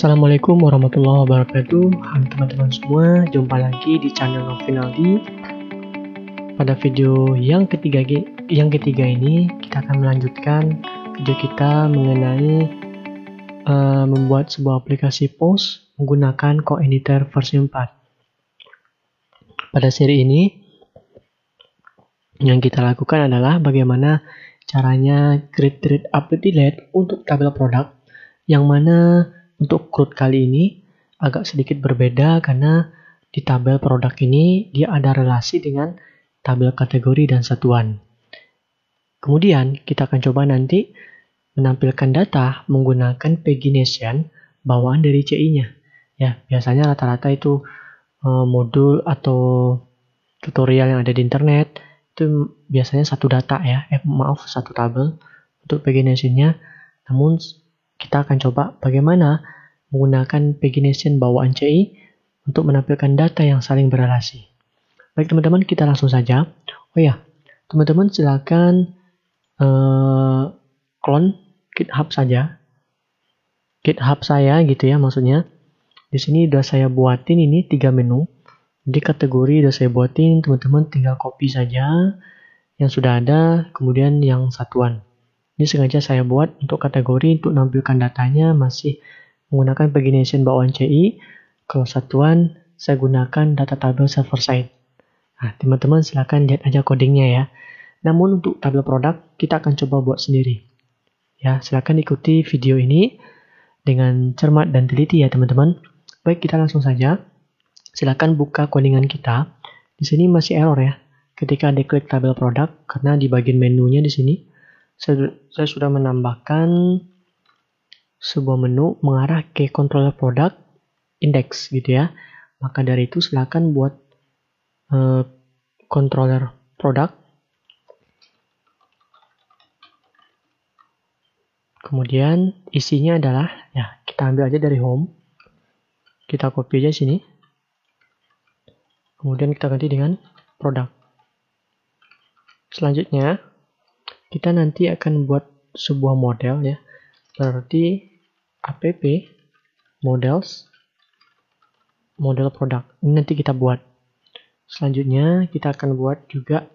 Assalamualaikum warahmatullahi wabarakatuh. Halo teman-teman semua, jumpa lagi di channel Novinaldi. Pada video yang ketiga ini kita akan melanjutkan video kita mengenai membuat sebuah aplikasi post menggunakan co-editor versi 4. Pada seri ini yang kita lakukan adalah bagaimana caranya create update delete untuk tabel produk, yang mana untuk CRUD kali ini agak sedikit berbeda karena di tabel produk ini dia ada relasi dengan tabel kategori dan satuan. Kemudian kita akan coba nanti menampilkan data menggunakan pagination bawaan dari CI-nya. Ya, biasanya rata-rata itu modul atau tutorial yang ada di internet itu biasanya satu data ya, satu tabel untuk pagination-nya. Namun kita akan coba bagaimana menggunakan pagination bawaan CI untuk menampilkan data yang saling berrelasi. Baik teman-teman, kita langsung saja. Oh ya, teman-teman silakan clone GitHub saja. GitHub saya gitu ya maksudnya. Di sini udah saya buatin ini 3 menu. Jadi kategori udah saya buatin, teman-teman tinggal copy saja yang sudah ada, kemudian yang satuan. Ini sengaja saya buat untuk kategori, untuk menampilkan datanya masih menggunakan pagination bawaan CI. Kalau satuan, saya gunakan data tabel server side. Nah, teman-teman silakan lihat aja codingnya ya. Namun untuk tabel produk, kita akan coba buat sendiri. Ya, silakan ikuti video ini dengan cermat dan teliti ya teman-teman. Baik, kita langsung saja. Silakan buka codingan kita. Di sini masih error ya. Ketika diklik tabel produk, karena di bagian menunya di sini saya sudah menambahkan sebuah menu mengarah ke controller product index gitu ya. Maka dari itu silakan buat controller product. Kemudian isinya adalah ya kita ambil aja dari home. Kita copy aja sini. Kemudian kita ganti dengan product. Selanjutnya kita nanti akan buat sebuah model ya. Berarti app models model produk. Ini nanti kita buat. Selanjutnya kita akan buat juga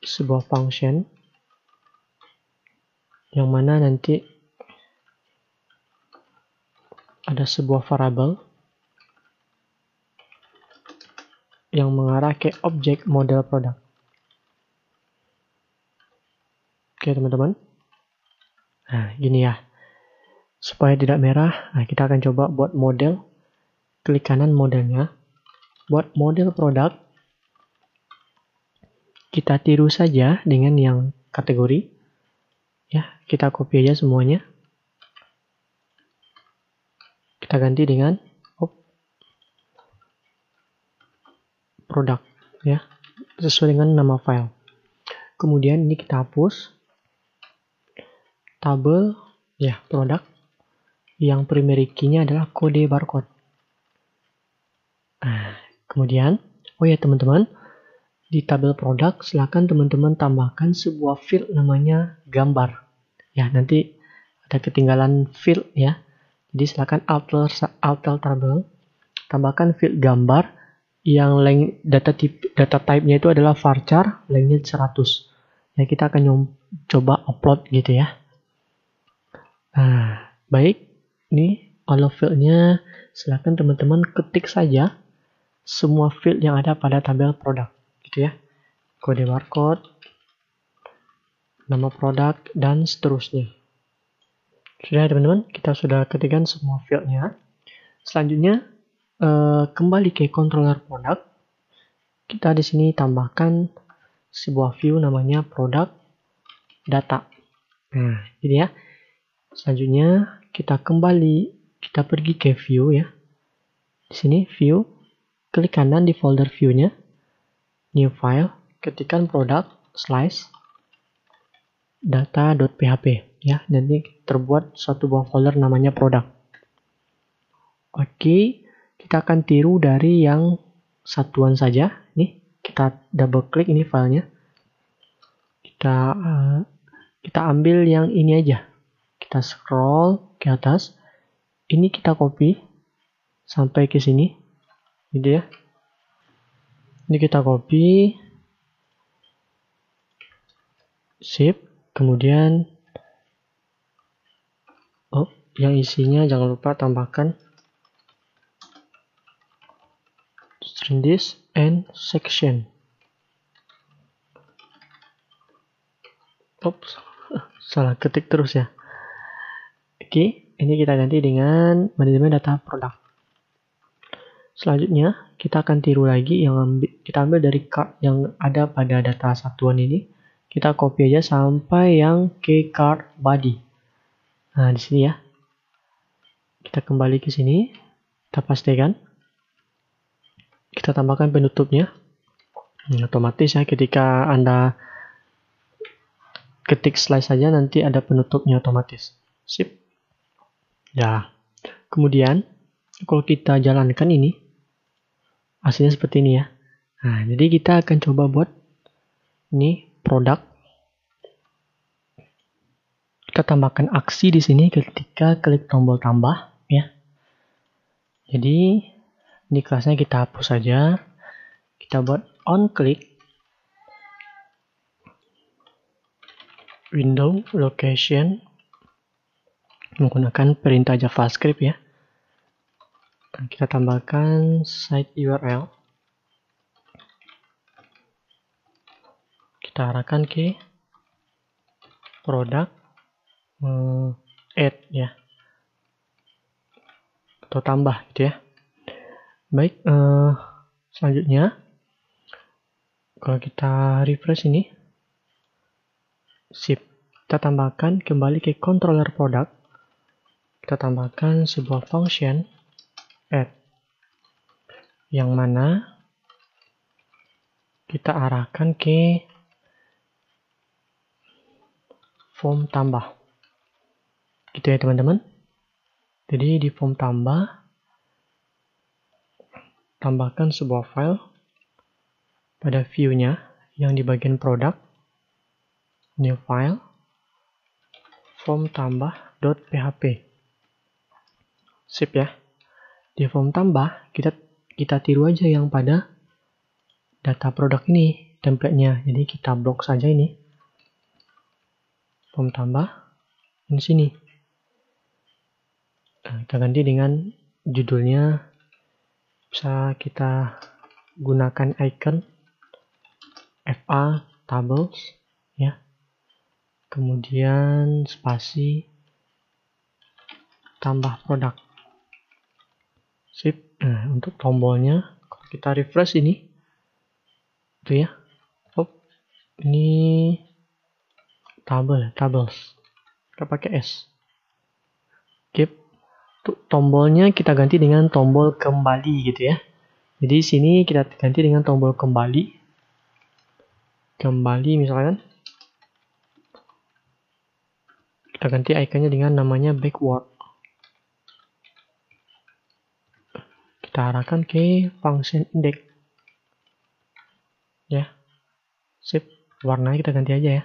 sebuah function yang mana nanti ada sebuah variable yang mengarah ke objek model produk. Oke teman-teman. Nah gini ya. Supaya tidak merah, nah kita akan coba buat model. Klik kanan modelnya. Buat model produk. Kita tiru saja dengan yang kategori. Ya, kita copy aja semuanya. Kita ganti dengan produk ya, sesuai dengan nama file. Kemudian ini kita hapus tabel ya produk yang primary key-nya adalah kode barcode. Nah, kemudian oh ya teman-teman, di tabel produk silakan teman-teman tambahkan sebuah field namanya gambar. Ya, nanti ada ketinggalan field ya. Jadi silakan alter tabel, tambahkan field gambar yang length data type-nya itu adalah varchar, length-nya 100. Ya, kita akan coba upload gitu ya. Nah, baik. Ini all field-nya silakan teman-teman ketik saja semua field yang ada pada tabel produk gitu ya. Kode barcode, nama produk, dan seterusnya. Sudah teman-teman, kita sudah ketikkan semua field-nya. Selanjutnya kembali ke controller produk. Kita di sini tambahkan sebuah view namanya product data. Nah, ini ya. Selanjutnya kita pergi ke view ya. Di sini view, klik kanan di folder view-nya. New file, ketikkan product slice data.php ya. Nanti terbuat suatu buah folder namanya product. Oke, kita akan tiru dari yang satuan saja. Nih, kita double klik ini filenya. Kita ambil yang ini aja. Kita scroll ke atas. ini kita copy sampai ke sini, gitu ya. Ini kita copy, sip, kemudian yang isinya jangan lupa tambahkan string this and section. Oops, salah ketik terus ya. Oke, ini kita ganti dengan manajemen data produk. Selanjutnya, kita akan tiru lagi kita ambil dari card yang ada pada data satuan ini. Kita copy aja sampai yang ke card body. Nah, di sini ya. Kita kembali ke sini, kita pastikan. Kita tambahkan penutupnya. Otomatis ya, ketika Anda ketik slide saja, nanti ada penutupnya otomatis. Sip. Ya, kemudian kalau kita jalankan ini, hasilnya seperti ini ya. Nah, jadi kita akan coba buat ini produk. Kita tambahkan aksi di sini ketika klik tombol tambah ya. Jadi ini kelasnya kita hapus saja. Kita buat on click window location menggunakan perintah JavaScript ya. Dan kita tambahkan site URL. Kita arahkan ke produk add ya, atau tambah gitu ya. Baik, selanjutnya kalau kita refresh ini, sip, kita tambahkan kembali ke controller produk. Kita tambahkan sebuah function add yang mana kita arahkan ke form tambah gitu ya teman-teman. Jadi di form tambahkan sebuah file pada view-nya yang di bagian produk, new file, form tambah.php. Sip ya. Di form tambah kita tiru aja yang pada data produk ini template-nya. Jadi kita blok saja ini. Form tambah di sini. Nah, kita ganti dengan judulnya, bisa kita gunakan icon FA tables ya. Kemudian spasi tambah produk. Sip. Nah, untuk tombolnya kalau kita refresh ini itu ya. Ini tables. Kita pakai S. Keep. Untuk tombolnya kita ganti dengan tombol kembali gitu ya. Jadi sini kita ganti dengan tombol kembali. Kembali misalkan. Kita ganti ikonnya dengan namanya backward. Kita arahkan ke function index. Ya. Sip. Warnanya kita ganti aja ya.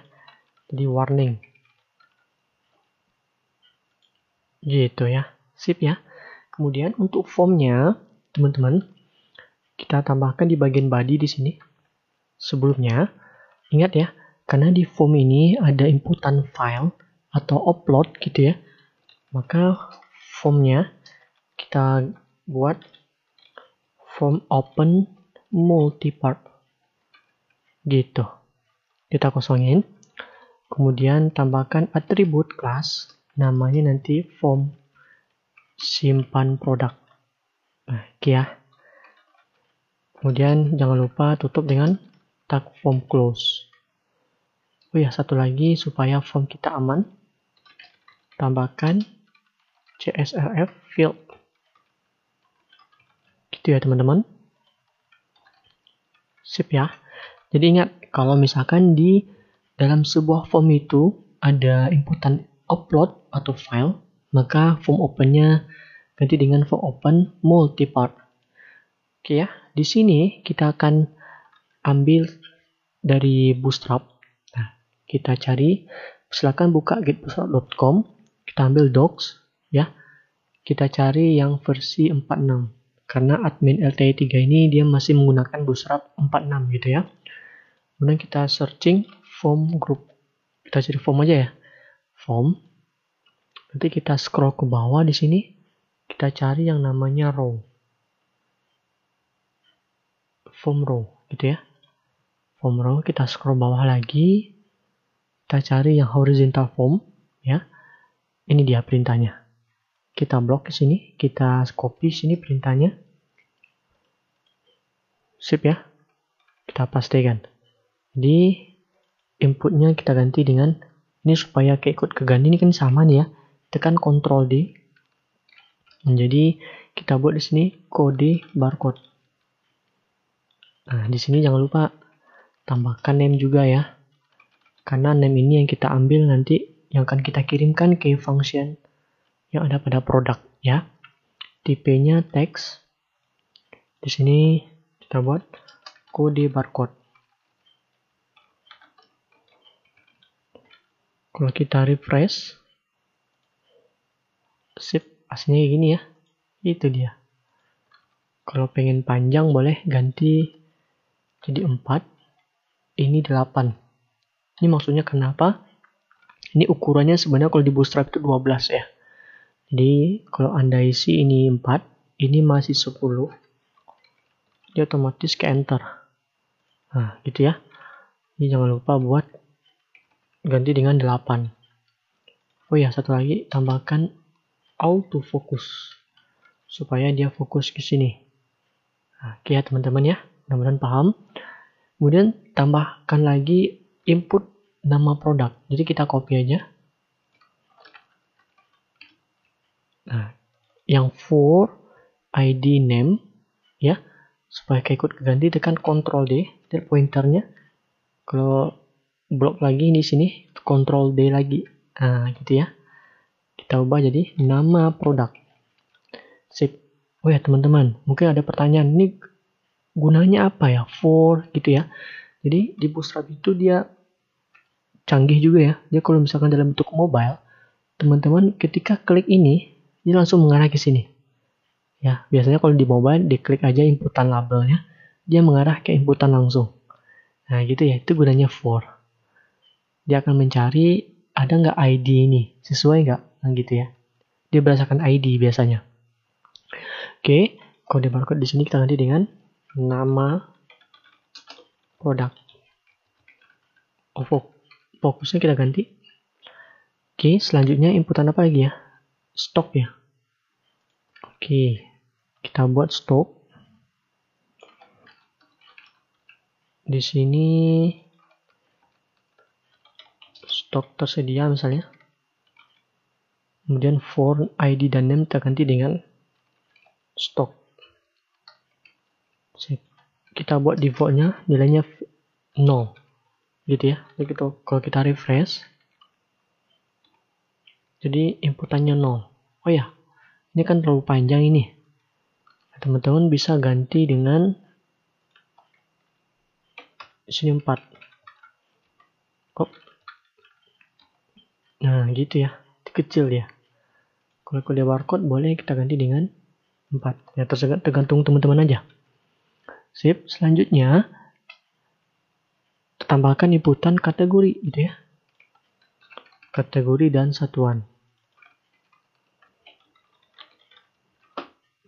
Jadi warning. Gitu ya. Sip ya. Kemudian untuk formnya, teman-teman, kita tambahkan di bagian body di sini. Sebelumnya, ingat ya, karena di form ini ada inputan file atau upload gitu ya. Maka formnya kita buat form open multipart. Gitu. Kita kosongin. Kemudian tambahkan atribut class, namanya nanti form simpan produk. Nah, oke ya. Kemudian jangan lupa tutup dengan tag form close. Oh ya, satu lagi supaya form kita aman. Tambahkan CSRF field. Gitu ya teman-teman. Sip ya. Jadi ingat, kalau misalkan di dalam sebuah form itu ada inputan upload atau file, maka form opennya ganti dengan form open multipart. Oke ya, di sini kita akan ambil dari Bootstrap. Nah, kita cari, silakan buka getbootstrap.com, kita ambil docs ya. kita cari yang versi 46. Karena admin LTI 3 ini dia masih menggunakan Bootstrap 46 gitu ya. Kemudian kita searching form group. Kita cari form aja ya. Form. Nanti kita scroll ke bawah di sini. Kita cari yang namanya row. Form row gitu ya. Form row, kita scroll bawah lagi. Kita cari yang horizontal form ya. Ini dia perintahnya. Kita blok ke sini, kita copy sini perintahnya. Sip ya. Kita pastikan. Jadi inputnya kita ganti dengan ini supaya keikut keganti ini kan sama nih ya. Tekan Ctrl D. Jadi kita buat di sini kode barcode. Nah, di sini jangan lupa tambahkan name juga ya. Karena name ini yang kita ambil nanti yang akan kita kirimkan ke function yang ada pada produk ya. Tipenya text. Di sini kita buat kode barcode. Kalau kita refresh, sip, aslinya kayak gini ya. Itu dia. Kalau pengen panjang boleh ganti jadi 4. Ini 8. Ini maksudnya kenapa? Ini ukurannya sebenarnya kalau di Bootstrap itu 12 ya. Jadi kalau Anda isi ini 4, ini masih 10, dia otomatis ke enter. Nah gitu ya. Ini jangan lupa buat ganti dengan 8. Oh ya, satu lagi, tambahkan auto focus supaya dia fokus ke sini. Nah, oke ya teman-teman ya, mudah-mudahan paham. Kemudian tambahkan lagi input nama produk. Jadi kita copy aja. Nah, yang for ID name ya, supaya keikut keganti tekan Ctrl D dan pointernya. Kalau blok lagi di sini Ctrl D lagi. Nah, gitu ya. Kita ubah jadi nama produk. Sip. Oh ya teman-teman, mungkin ada pertanyaan, ini gunanya apa ya? For gitu ya. Jadi di Bootstrap itu dia canggih juga ya. Dia kalau misalkan dalam bentuk mobile, teman-teman ketika klik ini, dia langsung mengarah ke sini. Ya, biasanya kalau di mobile diklik aja inputan labelnya, dia mengarah ke inputan langsung. Nah, gitu ya. Itu gunanya for. Dia akan mencari ada nggak ID ini, sesuai nggak? Nah, gitu ya. Dia berdasarkan ID biasanya. Oke, kode barcode di sini kita ganti dengan nama produk. Fokusnya kita ganti. Oke, selanjutnya inputan apa lagi ya? Stok ya. Oke, kita buat stok. Di sini stok tersedia misalnya. Kemudian for ID dan name kita ganti dengan stok. Kita buat defaultnya nilainya 0. Gitu ya. Jadi kalau kita refresh, jadi inputannya 0. Oh ya, ini kan terlalu panjang ini. Teman-teman bisa ganti dengan sini 4. Oh. Nah, gitu ya. Itu kecil ya. Kalau kode barcode boleh kita ganti dengan 4. Ya, tergantung teman-teman aja. Sip, selanjutnya tambahkan inputan kategori gitu ya. Kategori dan satuan.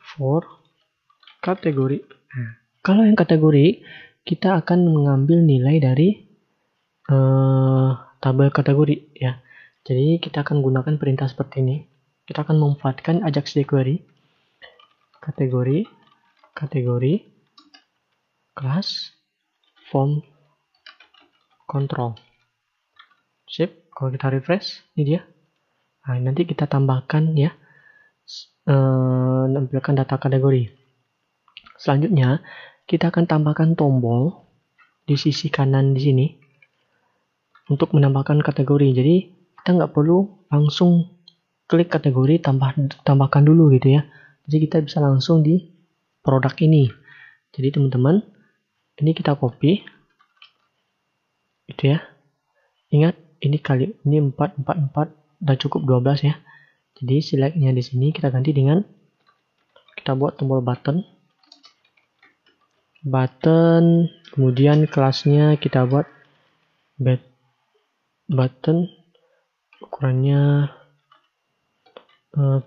For kategori. Nah, kalau yang kategori, kita akan mengambil nilai dari tabel kategori ya. Jadi kita akan gunakan perintah seperti ini. Kita akan memanfaatkan Ajax jQuery. Kategori, class, form, control. Sip, kalau kita refresh, ini dia. Nah, nanti kita tambahkan ya, menampilkan data kategori. Selanjutnya, kita akan tambahkan tombol di sisi kanan di sini untuk menambahkan kategori. Jadi kita nggak perlu langsung klik kategori tambahkan dulu gitu ya. Jadi kita bisa langsung di produk ini. Jadi teman-teman, ini kita copy gitu ya. Ingat ini 4 udah cukup 12 ya. Jadi selectnya di sini kita ganti dengan, kita buat tombol button, kemudian kelasnya kita buat button, ukurannya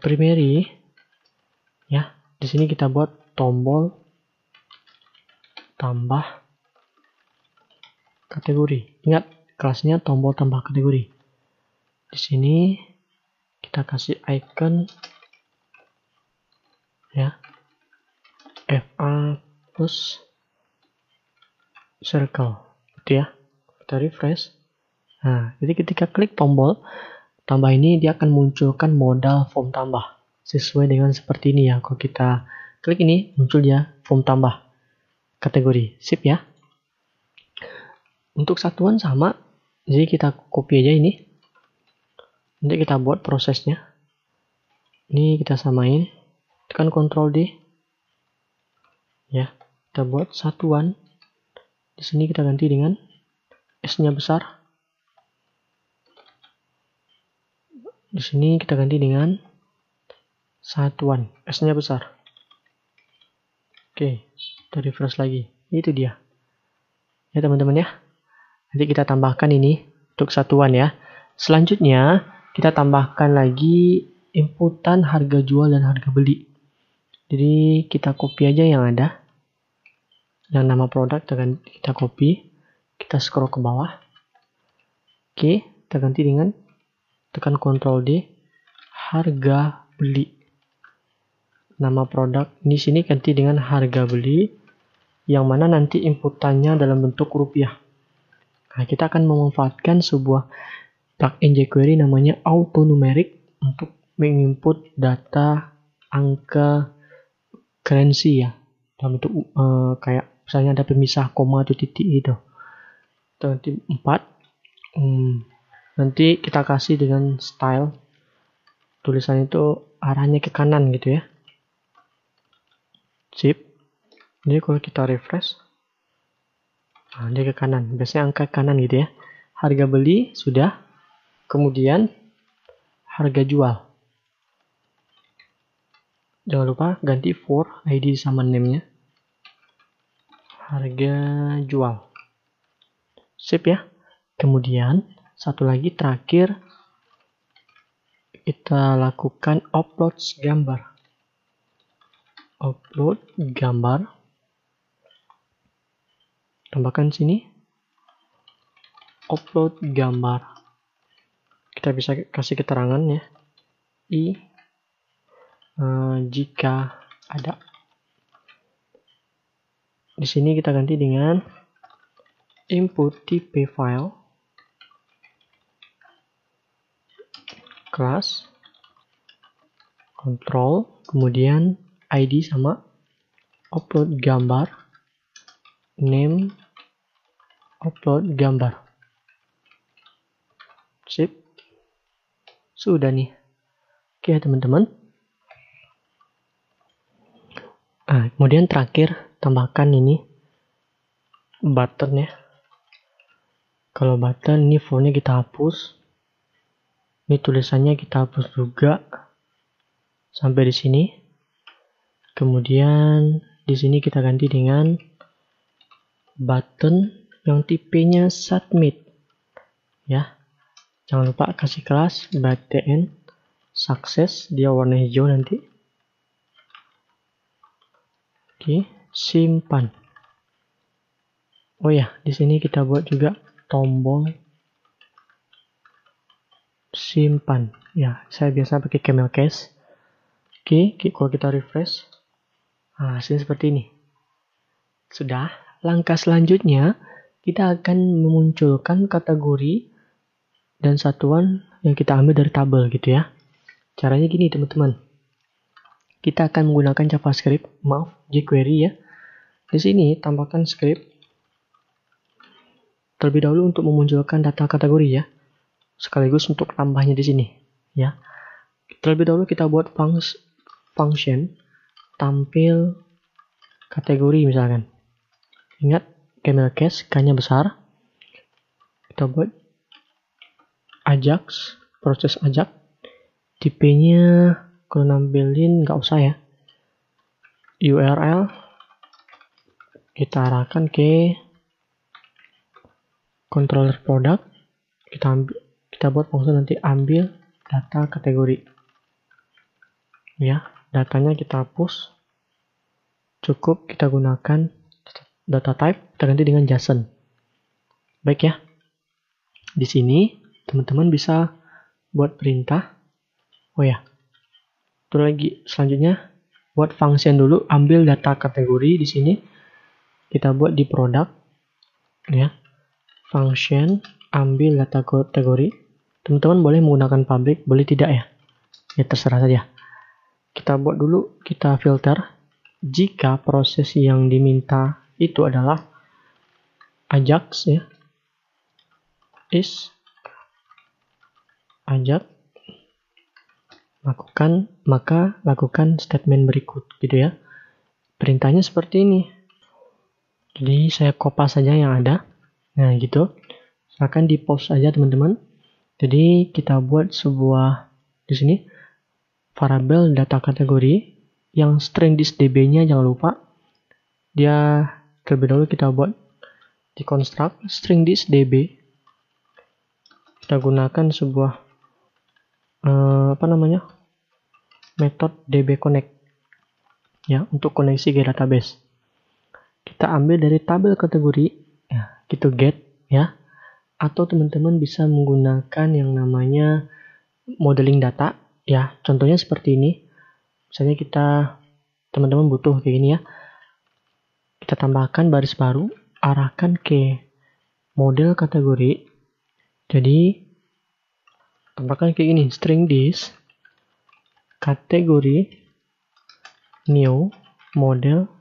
primary ya. Di sini kita buat tombol tambah kategori. Ingat, kelasnya tombol tambah kategori. Di sini kita kasih icon ya, FA plus circle, gitu ya. Kita refresh. Nah, jadi ketika klik tombol tambah ini, dia akan munculkan modal form tambah sesuai dengan seperti ini ya. Kalau kita klik ini, muncul dia form tambah kategori. Sip ya. Untuk satuan sama, jadi kita copy aja ini. Nanti kita buat prosesnya. Ini kita samain, tekan Ctrl D ya. Kita buat satuan. Di sini kita ganti dengan S-nya besar. Di sini kita ganti dengan satuan, S-nya besar. Oke, kita refresh lagi. Itu dia. Ya teman-teman ya. Nanti kita tambahkan ini untuk satuan ya. Selanjutnya kita tambahkan lagi inputan harga jual dan harga beli. Jadi kita copy aja yang ada. Yang nama produk kita copy. Kita scroll ke bawah. Oke, kita ganti dengan tekan Ctrl D, harga beli. Nama produk di sini ganti dengan harga beli, yang mana nanti inputannya dalam bentuk rupiah. Nah, kita akan memanfaatkan sebuah plugin jQuery namanya AutoNumeric untuk menginput data angka currency ya, dalam bentuk kayak misalnya ada pemisah koma atau titik gitu. Nanti 4. Nanti kita kasih dengan style tulisan itu arahnya ke kanan gitu ya. Sip. Jadi kalau kita refresh, nah, dia ke kanan. Biasanya angka kanan gitu ya. Harga beli sudah. Kemudian harga jual. Jangan lupa ganti for ID sama name-nya. Harga jual. Sip ya. Kemudian satu lagi terakhir, kita lakukan upload gambar. Upload gambar. Tambahkan sini. Upload gambar. Kita bisa kasih keterangan ya. Jika ada. Di sini kita ganti dengan input type file, class, control, kemudian ID sama upload gambar, name, upload gambar. Sip. Sudah nih. Oke teman-teman. Nah, kemudian terakhir tambahkan ini button ya. Kalau button ini fontnya kita hapus. Ini tulisannya kita hapus juga sampai di sini. Kemudian di sini kita ganti dengan button yang tipenya submit ya. Jangan lupa kasih kelas button success, dia warna hijau nanti. Oke, simpan. Oh ya, di sini kita buat juga tombol simpan. Ya, saya biasa pakai camel case. Oke, kalau kita refresh, nah, hasilnya seperti ini. Sudah. Langkah selanjutnya, kita akan memunculkan kategori dan satuan yang kita ambil dari tabel gitu ya. Caranya gini teman-teman. Kita akan menggunakan JavaScript, jQuery ya. Di sini tambahkan script terlebih dahulu untuk memunculkan data kategori ya. Sekaligus untuk tambahnya di sini ya. Terlebih dahulu kita buat function tampil kategori misalkan. Ingat camel case, K-nya besar. Kita buat Ajax, proses Ajax. tipenya kalau nampilin nggak usah ya. URL kita arahkan ke controller produk, kita buat fungsi nanti ambil data kategori. Ya, datanya kita hapus. Cukup kita gunakan data type, kita ganti dengan JSON. Baik ya. Di sini teman-teman bisa buat perintah. Oh ya. Itu lagi selanjutnya buat function dulu, ambil data kategori di sini. Kita buat di produk ya. Function ambil data kategori. Teman-teman boleh menggunakan public, boleh tidak ya. Ya terserah saja. Kita buat dulu, kita filter jika proses yang diminta itu adalah Ajax ya. Is Ajax, maka lakukan statement berikut gitu ya. Perintahnya seperti ini. Jadi saya kopas saja yang ada. Nah gitu. Silakan di pause aja teman-teman. Jadi kita buat sebuah di sini variabel data kategori yang string this db-nya jangan lupa. Dia terlebih dahulu kita buat di construct string this db. Kita gunakan sebuah metode dbconnect ya untuk koneksi ke database. Kita ambil dari tabel kategori ya, gitu get ya, atau teman-teman bisa menggunakan yang namanya modeling data ya, contohnya seperti ini. Misalnya teman-teman butuh kayak gini ya, kita tambahkan baris baru, arahkan ke model kategori. Jadi tambahkan kayak gini, string this kategori new model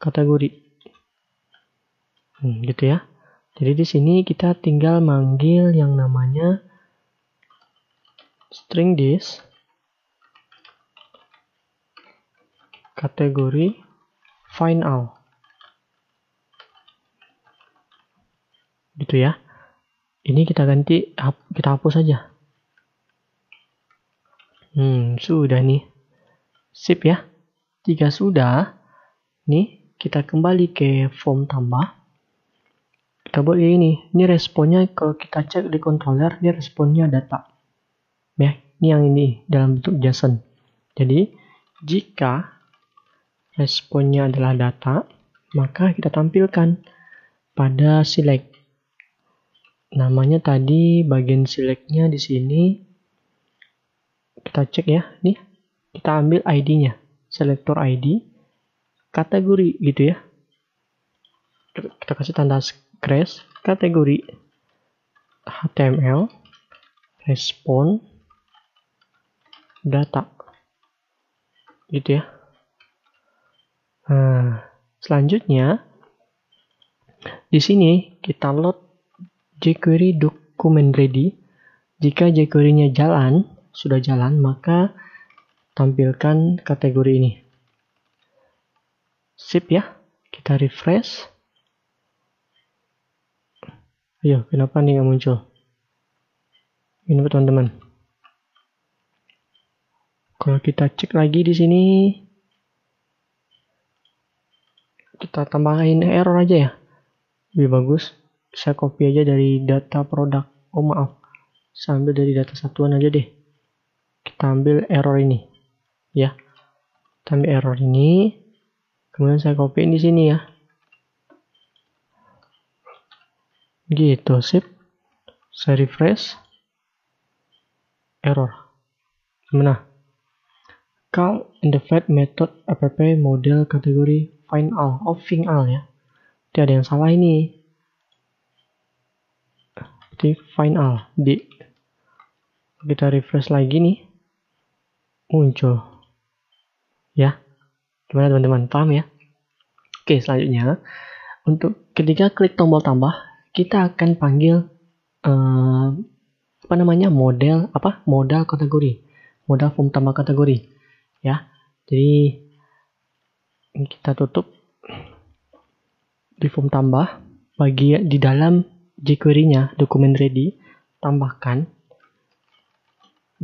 kategori. Gitu ya. Jadi di sini kita tinggal manggil yang namanya string this kategori find all. Gitu ya. Ini kita ganti, kita hapus saja. Sudah nih. Sip ya. Jika sudah, nih kita kembali ke form tambah. Kita buat kayak ini. Ini responnya kalau kita cek di controller, ini responnya data. Ya, ini yang ini dalam bentuk JSON. Jadi, jika responnya adalah data, maka kita tampilkan pada select. Namanya tadi bagian selectnya di sini. Kita cek ya, nih kita ambil ID-nya, selector ID, kategori gitu ya. Kita kasih tanda crash, kategori HTML, respon, data, gitu ya. Nah, selanjutnya di sini kita load jQuery document ready. Jika jQuery-nya sudah jalan, maka tampilkan kategori ini. Sip ya, kita refresh. Ayo, kenapa nih nggak muncul? Ini teman-teman. Kalau kita cek lagi di sini, kita tambahin error aja ya. Lebih bagus. Saya copy aja dari data produk. Oh maaf, saya ambil dari data satuan aja deh. Kita ambil error ini, ya. Kita ambil error ini, kemudian saya copy di sini ya. Gitu, sip. Saya refresh. Error. Gimana? Call in the fed method app model kategori find all. Oh, find all ya. Tidak ada yang salah ini. Di find all. Kita refresh lagi nih. Muncul. Ya. Gimana teman-teman? Paham ya? Oke, selanjutnya. Untuk ketika klik tombol tambah, kita akan panggil modal kategori. Modal form tambah kategori. Ya. Jadi ini kita tutup di form tambah, di dalam jQuery-nya dokumen ready, tambahkan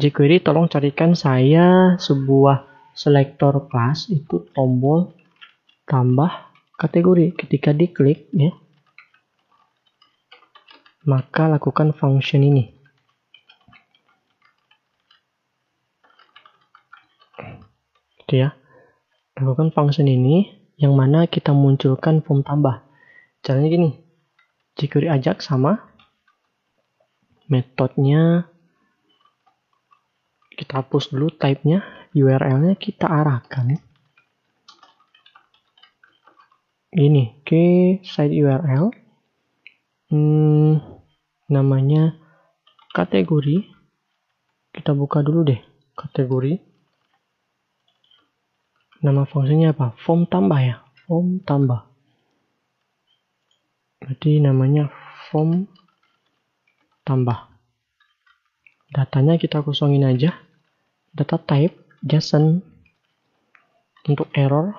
jQuery tolong carikan saya sebuah selektor kelas, itu tombol tambah kategori. Ketika diklik ya, maka lakukan function ini. Gitu ya. Lakukan function ini yang mana kita munculkan form tambah. Caranya gini. jQuery ajak sama metodenya kita hapus dulu type-nya, URL-nya kita arahkan ini ke site URL, namanya kategori. Kita buka dulu deh kategori. Nama fungsinya apa? Form tambah ya, form tambah. Berarti namanya form tambah. Datanya kita kosongin aja. Data type JSON. Untuk error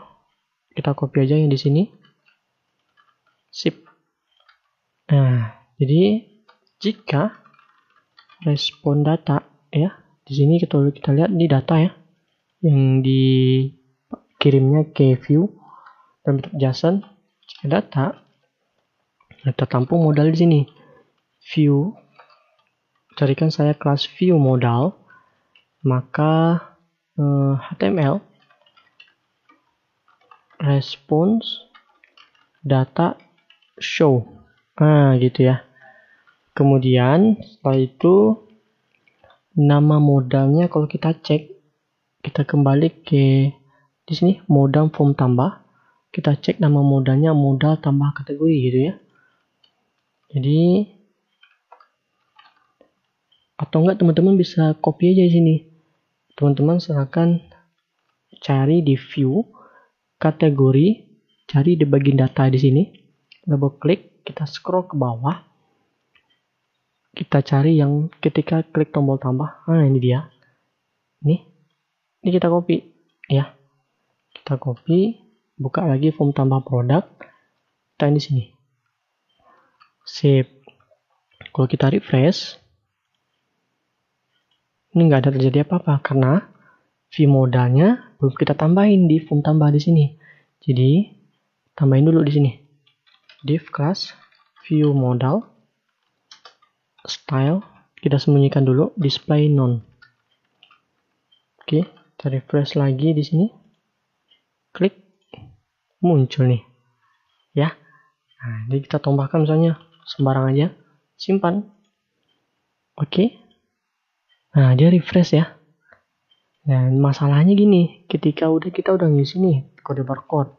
kita copy aja yang di sini. Sip. Nah, jadi jika respon data ya, di sini kita lihat di data ya, yang dikirimnya ke view dalam bentuk JSON. Jika data tampung modal di sini. View, carikan saya kelas view modal, maka HTML response data show. Nah, gitu ya. Kemudian setelah itu nama modalnya kalau kita cek, kita kembali ke di sini modal form tambah. Kita cek nama modalnya modal tambah kategori gitu ya. Jadi atau enggak teman-teman bisa copy aja di sini. Teman-teman silakan cari di view kategori, cari di bagian data di sini. Double klik, kita scroll ke bawah. Kita cari yang ketika klik tombol tambah. Nah, ini dia. Ini kita copy ya. Kita copy, buka lagi form tambah produk. Kita di sini. Sip. Kalau kita refresh, ini nggak ada terjadi apa-apa karena view modalnya belum kita tambahin di form tambah di sini. Jadi tambahin dulu di sini. Div class view modal style kita sembunyikan dulu, display none. Oke, kita refresh lagi di sini. Klik, muncul nih. Ya. Nah, jadi kita tambahkan misalnya sembarang aja, simpan. Oke. Nah, dia refresh ya. Dan masalahnya gini, ketika kita udah ngisi nih kode barcode.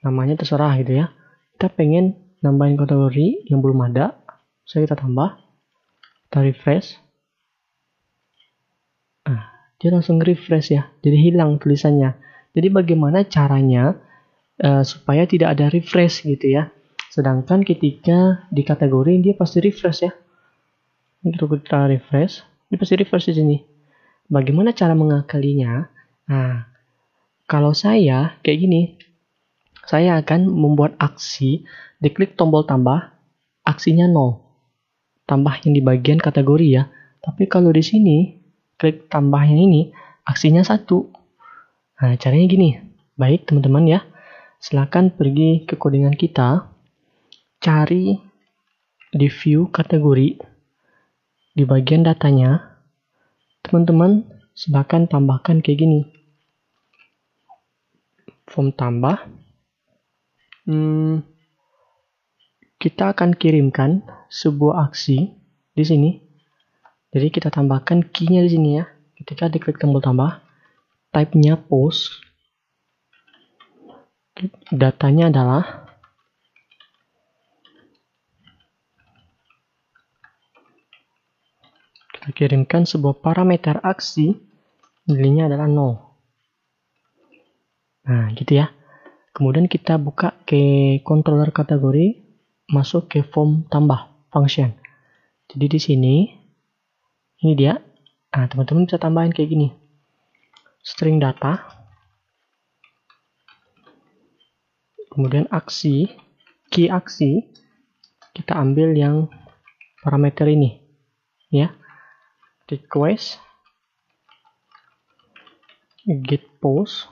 Namanya terserah gitu ya. Kita pengen nambahin kategori yang belum ada, saya kita tambah. Kita refresh. Nah, dia langsung refresh ya. Jadi hilang tulisannya. Jadi bagaimana caranya supaya tidak ada refresh gitu ya. Sedangkan ketika di kategori dia pasti refresh ya. Ini kita refresh, ini pasti refresh di sini. Bagaimana cara mengakalinya? Nah, kalau saya kayak gini, saya akan membuat aksi, diklik tombol tambah, aksinya 0. Tambah yang di bagian kategori ya. Tapi kalau di sini, klik tambahnya ini, aksinya 1. Nah, caranya gini. Baik teman-teman ya. Silakan pergi ke codingan kita, cari di view kategori, di bagian datanya, teman-teman silakan tambahkan kayak gini. Form tambah. Kita akan kirimkan sebuah aksi di sini. Jadi kita tambahkan key-nya di sini ya. Ketika diklik tombol tambah, type-nya post. Datanya adalah kita kirimkan sebuah parameter aksi, nilainya adalah 0. Nah, gitu ya. Kemudian kita buka ke controller kategori, masuk ke form tambah function. Jadi di sini, ini dia. Nah, teman-teman bisa tambahin kayak gini. String data. Kemudian aksi, key aksi, kita ambil yang parameter ini. Ya. request get post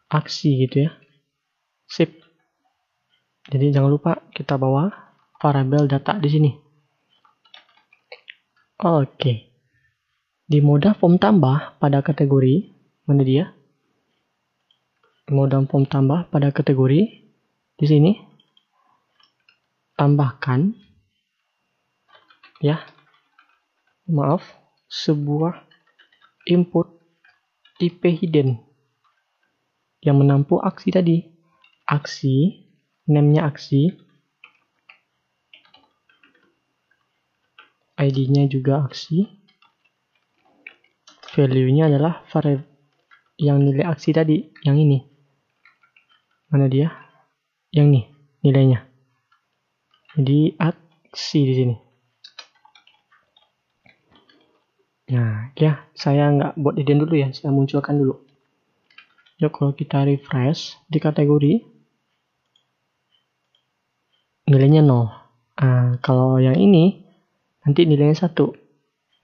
aksi gitu ya. Sip. Jadi jangan lupa kita bawa variabel data di sini. Oke. Di moda form tambah pada kategori, mana dia? Moda form tambah pada kategori di sini. Tambahkan ya. Maaf, sebuah input tipe hidden yang menampung aksi tadi. Aksi, name-nya aksi, ID-nya juga aksi, value-nya adalah variable yang nilai aksi tadi, yang ini. Mana dia? Yang ini nilainya. Jadi aksi di sini. Nah, ya, saya nggak buat hidden dulu ya, saya munculkan dulu. Yuk, kalau kita refresh di kategori, nilainya 0. Nah, kalau yang ini, nanti nilainya 1.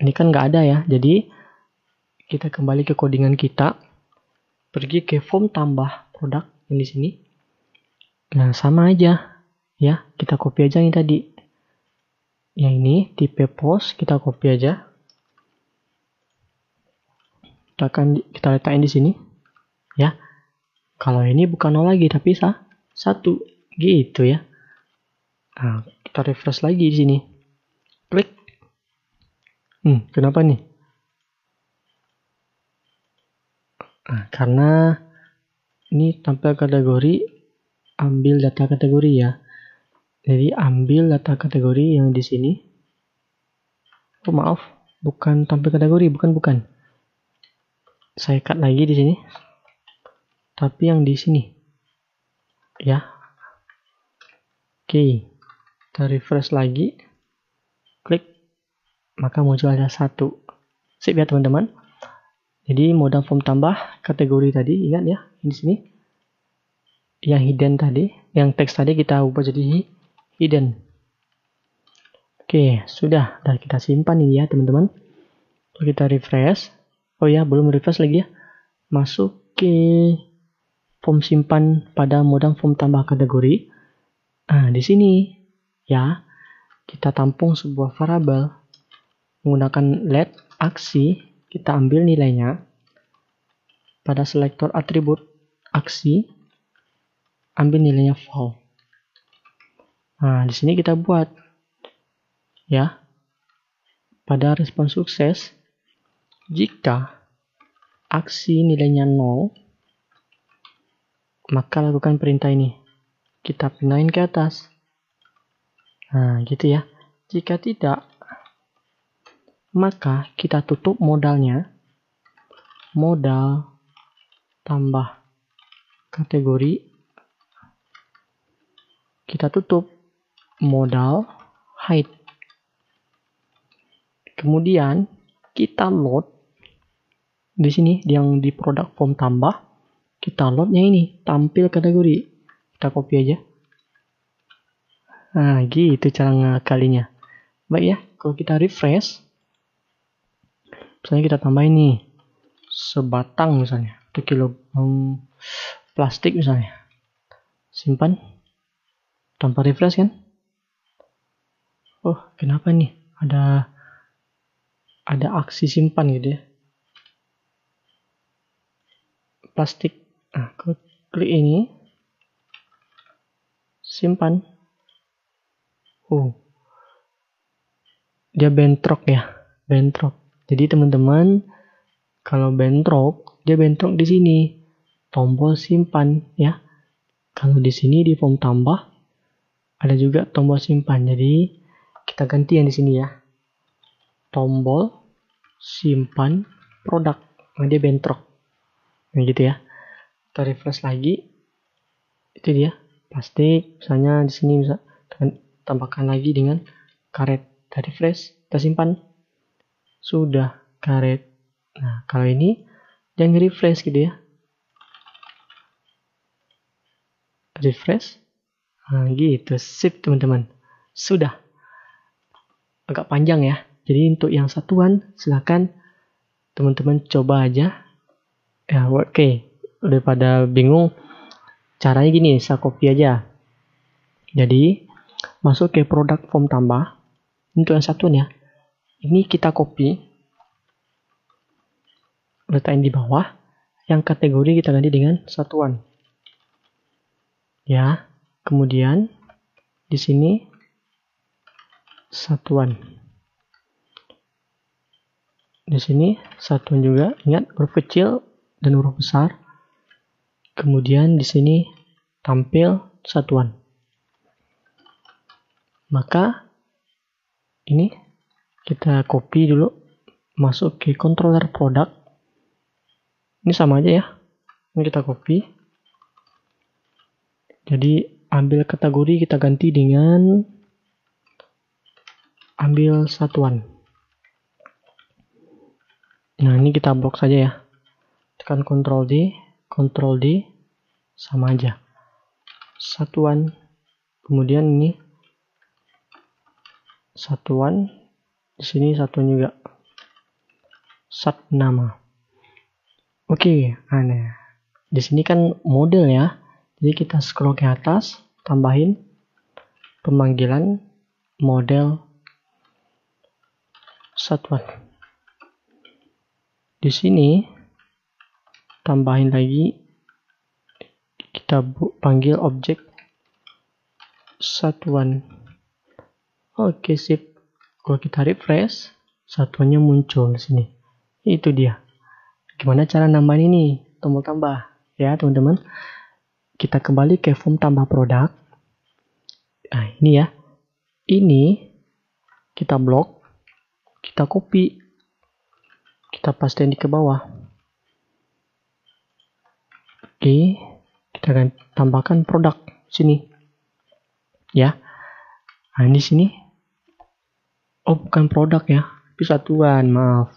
Ini kan nggak ada ya, jadi kita kembali ke codingan kita, pergi ke form tambah produk yang di sini. Nah, sama aja ya, kita copy aja yang tadi. Yang ini tipe post kita copy aja. Kita letakkan di sini ya. Kalau ini bukan 0 lagi tapi 1 gitu ya. Nah, kita refresh lagi di sini. Klik. Kenapa nih? Nah, karena ini tampil kategori, ambil data kategori ya. Jadi ambil data kategori yang di sini. Oh, maaf, bukan tampil kategori, bukan. Saya cut lagi di sini. Tapi yang di sini. Ya. Oke. Kita refresh lagi. Klik. Maka muncul ada 1. Sip ya teman-teman. Jadi moda form tambah kategori tadi, ingat ya, di sini. Yang hidden tadi, yang teks tadi kita ubah jadi hidden. Oke, sudah kita simpan ini ya teman-teman. Kita refresh. Oh ya, belum refresh lagi ya. Masuk ke form simpan pada moda form tambah kategori. Nah, di sini ya, kita tampung sebuah variabel menggunakan let aksi, kita ambil nilainya pada selektor atribut aksi, ambil nilainya false. Nah, di sini kita buat ya, pada respon sukses, jika aksi nilainya 0, maka lakukan perintah ini. Kita pindahin ke atas. Nah, gitu ya. Jika tidak, maka kita tutup modalnya. Modal tambah kategori. Kita tutup modal hide. Kemudian kita load di sini yang di produk form tambah, kita loadnya ini tampil kategori. Kita copy aja. Nah, gitu cara ngakalinya. Baik ya, kalau kita refresh, misalnya kita tambah ini sebatang misalnya, 1 kilogram plastik misalnya. Simpan. Tanpa refresh kan? Oh, kenapa nih? Ada aksi simpan gitu ya. Plastik. Nah, klik ini. Simpan. Oh. Dia bentrok ya. Bentrok. Jadi teman-teman, kalau bentrok, dia bentrok di sini. Tombol simpan ya. Kalau di sini di form tambah, ada juga tombol simpan. Jadi kita ganti yang di sini ya. Tombol simpan produk. Nah, dia bentrok. Nah, gitu ya. Kita refresh lagi. Itu dia. Plastik. Misalnya di sini bisa tambahkan lagi dengan karet. Kita refresh. Kita simpan. Sudah karet. Nah, kalau ini jangan refresh gitu ya. Refresh. Nah, gitu. Sip teman-teman. Sudah. Agak panjang ya. Jadi untuk yang satuan silakan teman-teman coba aja. Ya, oke. Daripada bingung, caranya gini, saya copy aja. Jadi masuk ke produk form tambah. Untuk yang satuan ya. Ini kita copy, letakkan di bawah. Yang kategori kita ganti dengan satuan. Ya, kemudian di sini satuan. Di sini satuan juga. Ingat huruf kecil dan huruf besar. Kemudian di sini tampil satuan. Maka ini kita copy dulu, masuk ke controller produk. Ini sama aja ya. Ini kita copy. Jadi ambil kategori kita ganti dengan ambil satuan. Nah, ini kita blok saja ya. Tekan Ctrl D, sama aja. Satuan. Kemudian ini satuan. Di sini satuan juga. Sat nama. Oke, nah. Di sini kan model ya. Jadi kita scroll ke atas, tambahin pemanggilan model satuan. Di sini tambahin lagi, kita panggil objek satuan. Oke, sip. Kalau kita refresh, satuannya muncul di sini. Itu dia. Gimana cara nambahin ini? Tombol tambah ya, teman-teman. Kita kembali ke form tambah produk. Nah, ini ya. Ini kita blok, kita copy, kita pastein di ke bawah. Oke, kita akan tambahkan produk sini. Ya. Nah, di sini. Oh, bukan produk ya. Tapi satuan, maaf.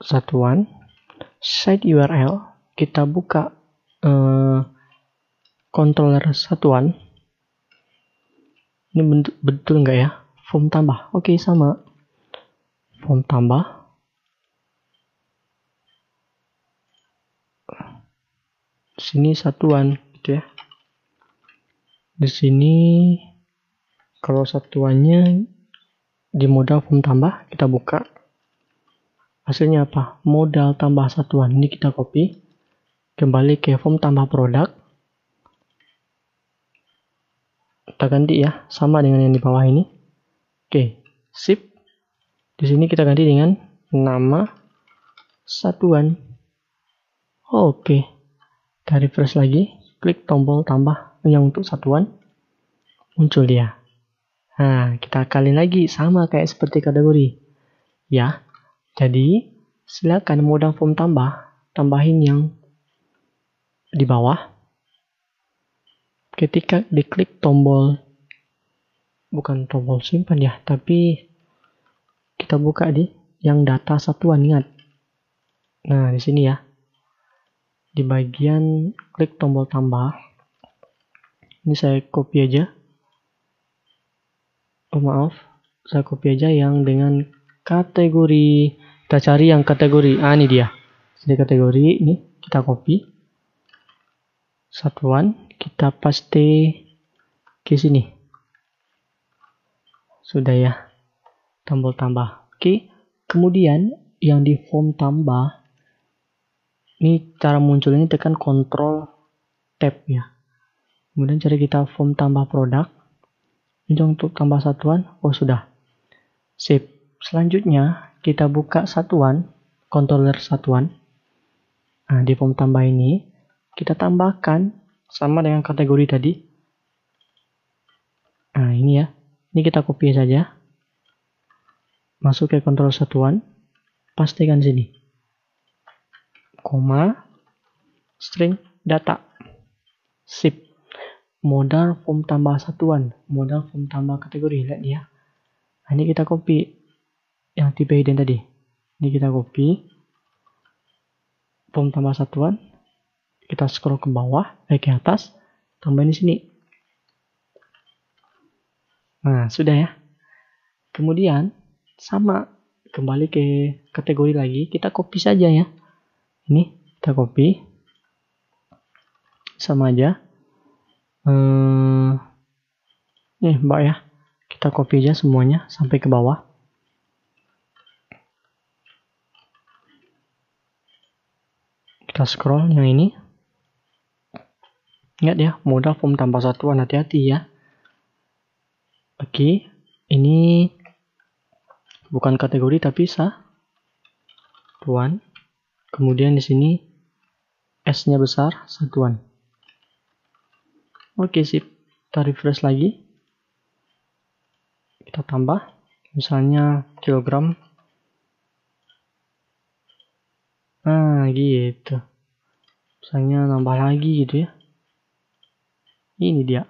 Satuan. Site URL, kita buka controller satuan. Ini betul nggak ya? Form tambah. Oke, sama. Form tambah. Di sini satuan, gitu ya. Di sini kalau satuannya di modal form tambah, kita buka. Hasilnya apa? Modal tambah satuan. Ini kita copy. Kembali ke form tambah produk. Kita ganti ya, sama dengan yang di bawah ini. Oke, sip. Di sini kita ganti dengan nama satuan. Oke. Kita refresh lagi, klik tombol tambah yang untuk satuan. Muncul dia. Nah, kita kali lagi sama kayak seperti kategori. Ya. Jadi, silakan modal form tambah, tambahin yang di bawah. Ketika diklik tombol, bukan tombol simpan ya, tapi kita buka di yang data satuan, ingat. Nah, di sini ya. Di bagian klik tombol tambah. Ini saya copy aja. Oh, maaf. Saya copy aja yang dengan kategori. Kita cari yang kategori. Ah, ini dia. Jadi kategori ini kita copy. Satuan. Kita paste ke sini. Sudah ya. Tombol tambah. Oke. Kemudian yang di form tambah. Ini cara munculnya tekan Ctrl Tab ya. Kemudian cari kita form tambah produk. Ini untuk tambah satuan. Oh, sudah. Sip. Selanjutnya kita buka satuan. Controller satuan. Nah, di form tambah ini kita tambahkan sama dengan kategori tadi. Nah, ini ya. Ini kita copy saja. Masuk ke kontrol satuan. Pastikan sini. Koma. String data. Sip. Modal form tambah satuan. Modal form tambah kategori. Lihat ya. Nah, ini kita copy. Yang tipe hidden tadi. Ini kita copy. Form tambah satuan. Kita scroll ke bawah, ke atas, tambahin di sini. Nah, sudah ya. Kemudian sama, kembali ke kategori lagi, kita copy saja ya. Ini kita copy, sama aja. Nih Mbak ya, kita copy aja semuanya sampai ke bawah. Kita scroll yang ini. Ingat ya, modal form tambah satuan, hati-hati ya. Oke, ini bukan kategori tapi satuan. Kemudian di sini S-nya besar, satuan. Oke, sip. Kita refresh lagi. Kita tambah, misalnya kilogram. Nah, gitu. Misalnya nambah lagi gitu ya. Ini dia.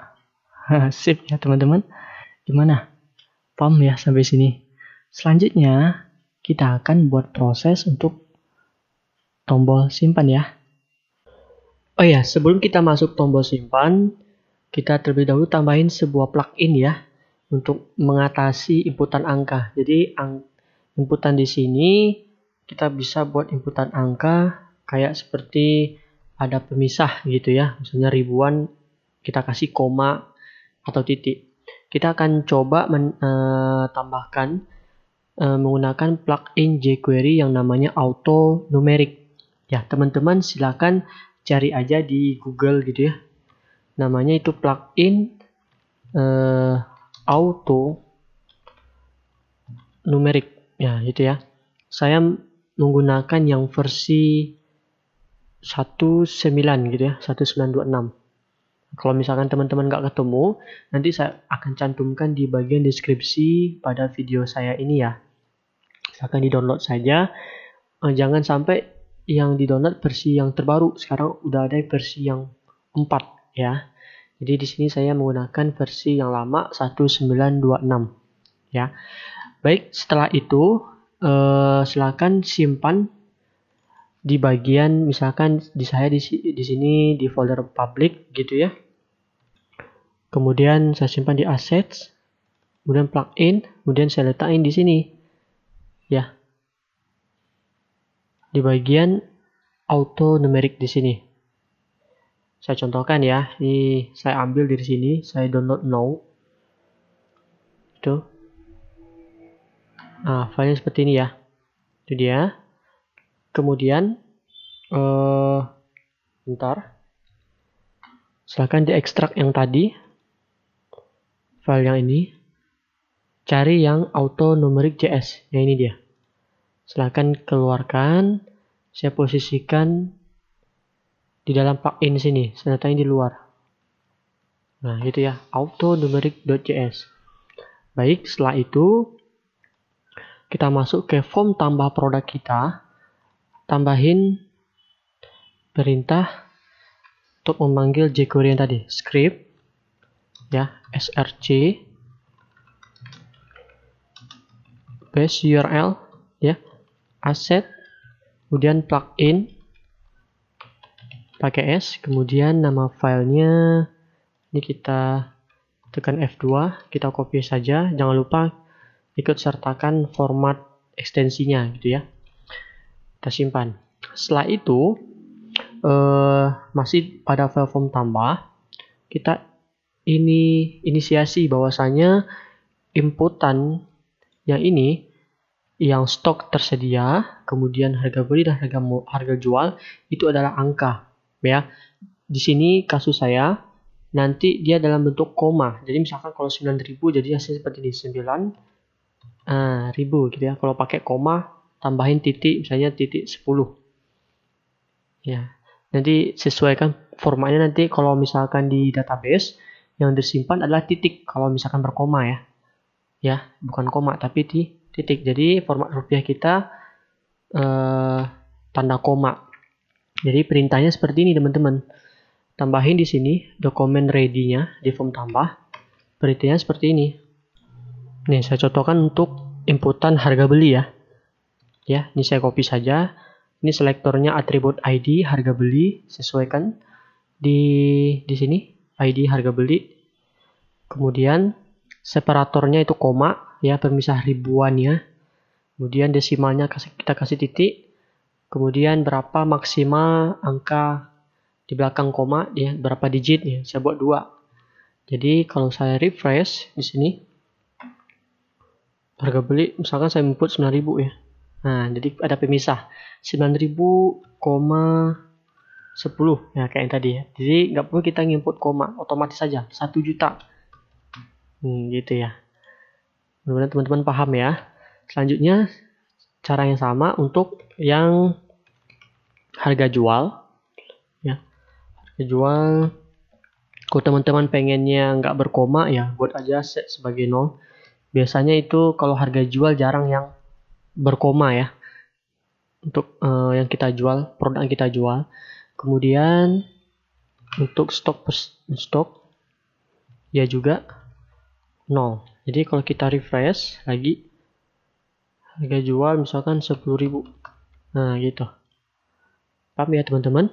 Sip ya teman-teman. Gimana? Paham ya sampai sini? Selanjutnya, kita akan buat proses untuk tombol simpan ya. Oh ya, sebelum kita masuk tombol simpan, kita terlebih dahulu tambahin sebuah plugin ya untuk mengatasi inputan angka. Jadi inputan di sini kita bisa buat inputan angka kayak seperti ada pemisah gitu ya. Misalnya ribuan kita kasih koma atau titik. Kita akan coba tambahkan menggunakan plugin jQuery yang namanya auto numeric. Ya, teman-teman silakan cari aja di Google gitu ya. Namanya itu plugin auto numeric. Ya, gitu ya. Saya menggunakan yang versi 19 gitu ya, 1926. Kalau misalkan teman-teman nggak ketemu, nanti saya akan cantumkan di bagian deskripsi pada video saya ini ya. Silahkan di-download saja. Jangan sampai yang di-download versi yang terbaru. Sekarang udah ada versi yang 4 ya. Jadi di sini saya menggunakan versi yang lama 1926 ya. Baik, setelah itu silakan simpan di bagian, misalkan di saya di sini di folder public gitu ya. Kemudian saya simpan di assets, kemudian plugin, kemudian saya letakin di sini ya. Di bagian auto numeric di sini. Saya contohkan ya, ini saya ambil dari sini, saya download now. Itu. Nah, filenya seperti ini ya. Itu dia. Kemudian bentar. Silahkan diekstrak yang tadi. File yang ini. Cari yang auto numeric JS. Yang ini dia. Silahkan keluarkan. Saya posisikan di dalam plugin sini. Saya letakkan di luar. Nah, gitu ya. Auto numeric.js. Baik, setelah itu kita masuk ke form tambah produk kita. Tambahin perintah untuk memanggil jQuery yang tadi, script ya, src base URL ya, asset, kemudian plugin pakai S, kemudian nama filenya ini kita tekan F2, kita copy saja, jangan lupa ikut sertakan format ekstensinya gitu ya. Kita simpan. Setelah itu masih pada file form tambah, kita inisiasi bahwasanya inputan yang ini yang stok tersedia, kemudian harga beli dan harga jual itu adalah angka ya. Di sini kasus saya nanti dia dalam bentuk koma. Jadi misalkan kalau 9.000 jadi hasilnya seperti ini 9.000 gitu ya. Kalau pakai koma tambahin titik, misalnya titik 10 ya. Nanti sesuaikan formatnya, nanti kalau misalkan di database yang disimpan adalah titik kalau misalkan berkoma ya bukan koma tapi di titik. Jadi format rupiah kita tanda koma. Jadi perintahnya seperti ini teman-teman. Tambahin di sini dokumen ready-nya di form tambah. Perintahnya seperti ini. Nih saya contohkan untuk inputan harga beli ya. Ya, ini saya copy saja. Ini selektornya atribut ID harga beli, sesuaikan di sini ID harga beli. Kemudian separatornya itu koma ya, pemisah ribuan ya. kemudian desimalnya kita kasih titik, kemudian berapa maksimal angka di belakang koma, ya, berapa digit ya, saya buat 2. Jadi kalau saya refresh di sini, harga beli misalkan saya input 9.000 ya. Nah, jadi ada pemisah 9.000,10 ya kayak yang tadi ya. Jadi nggak perlu kita input koma, otomatis saja 1 juta. Gitu ya. Mudah-mudahan teman-teman paham ya. Selanjutnya cara yang sama untuk yang harga jual ya. Harga jual, kalau teman-teman pengennya nggak berkoma ya buat aja set sebagai 0. Biasanya itu kalau harga jual jarang yang berkoma ya. Untuk yang kita jual, produk yang kita jual. Kemudian untuk stok ya juga 0. Jadi kalau kita refresh lagi, harga jual misalkan 10.000. Nah, gitu. Paham ya teman-teman?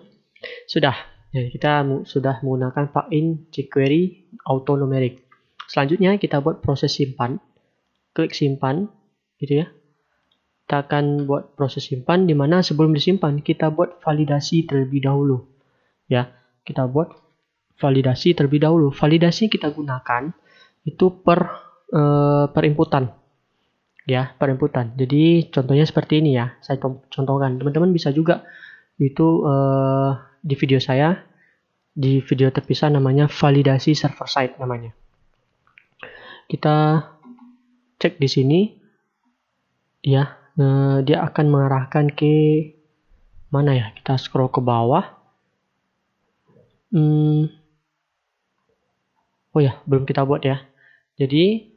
Sudah. Jadi kita sudah menggunakan plugin jQuery Auto Numeric. Selanjutnya kita buat proses simpan. Klik simpan, gitu ya. Kita akan buat proses simpan, di mana sebelum disimpan kita buat validasi terlebih dahulu. Ya, kita buat validasi terlebih dahulu. Validasi kita gunakan itu per inputan. Ya, per inputan. Jadi contohnya seperti ini ya, saya contohkan. Teman-teman bisa juga itu di video saya, di video terpisah namanya validasi server side namanya. Kita cek di sini ya, dia akan mengarahkan ke mana ya? Kita scroll ke bawah. Oh ya, belum kita buat ya. Jadi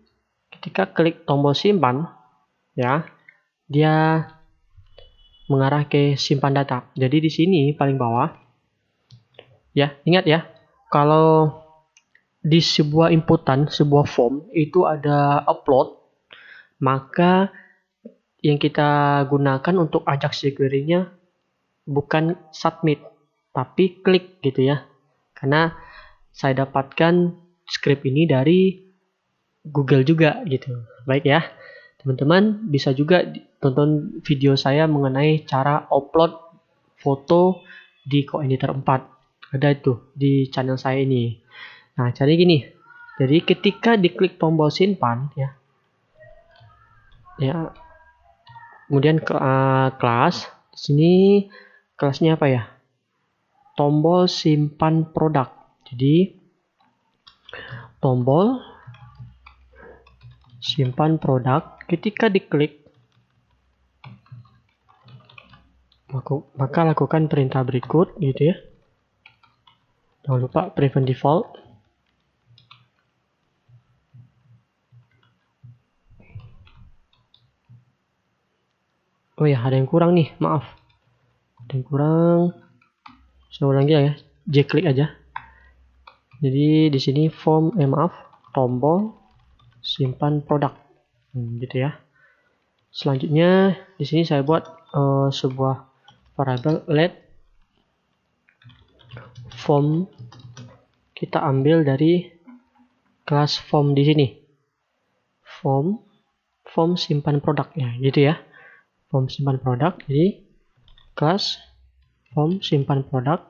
ketika klik tombol simpan ya, dia mengarah ke simpan data. Jadi di sini paling bawah ya, ingat ya, kalau di sebuah inputan, sebuah form itu ada upload, maka yang kita gunakan untuk Ajax jQuery-nya bukan submit, tapi klik gitu ya. Karena saya dapatkan script ini dari Google juga gitu. Baik ya, teman-teman bisa juga tonton video saya mengenai cara upload foto di CoEditor 4. Ada itu di channel saya ini. Nah, caranya gini. Jadi ketika diklik tombol simpan ya. Ya. Kemudian kelas, di sini kelasnya apa ya? Tombol simpan produk. Jadi tombol simpan produk, ketika diklik maka lakukan perintah berikut gitu ya. Jangan lupa prevent default. Oh ya, ada yang kurang nih, maaf. Ada yang kurang. Saya ulangi ya, J-klik aja. Jadi di sini form, maaf, tombol simpan produk, gitu ya. Selanjutnya di sini saya buat sebuah variabel let form, kita ambil dari kelas form di sini. Form simpan produk ya, gitu ya. Form simpan produk, jadi kelas form simpan produk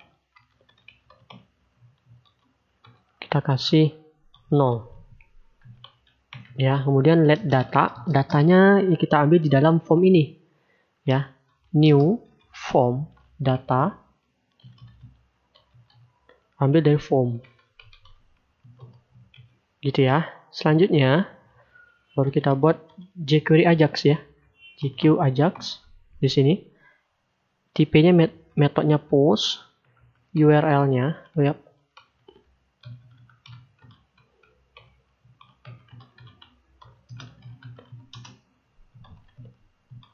kita kasih 0 ya. Kemudian let data, datanya kita ambil di dalam form ini ya, new form data, ambil dari form gitu ya. Selanjutnya baru kita buat jQuery Ajax ya, JQ Ajax di sini. Tipenya metodenya post, URL-nya ya,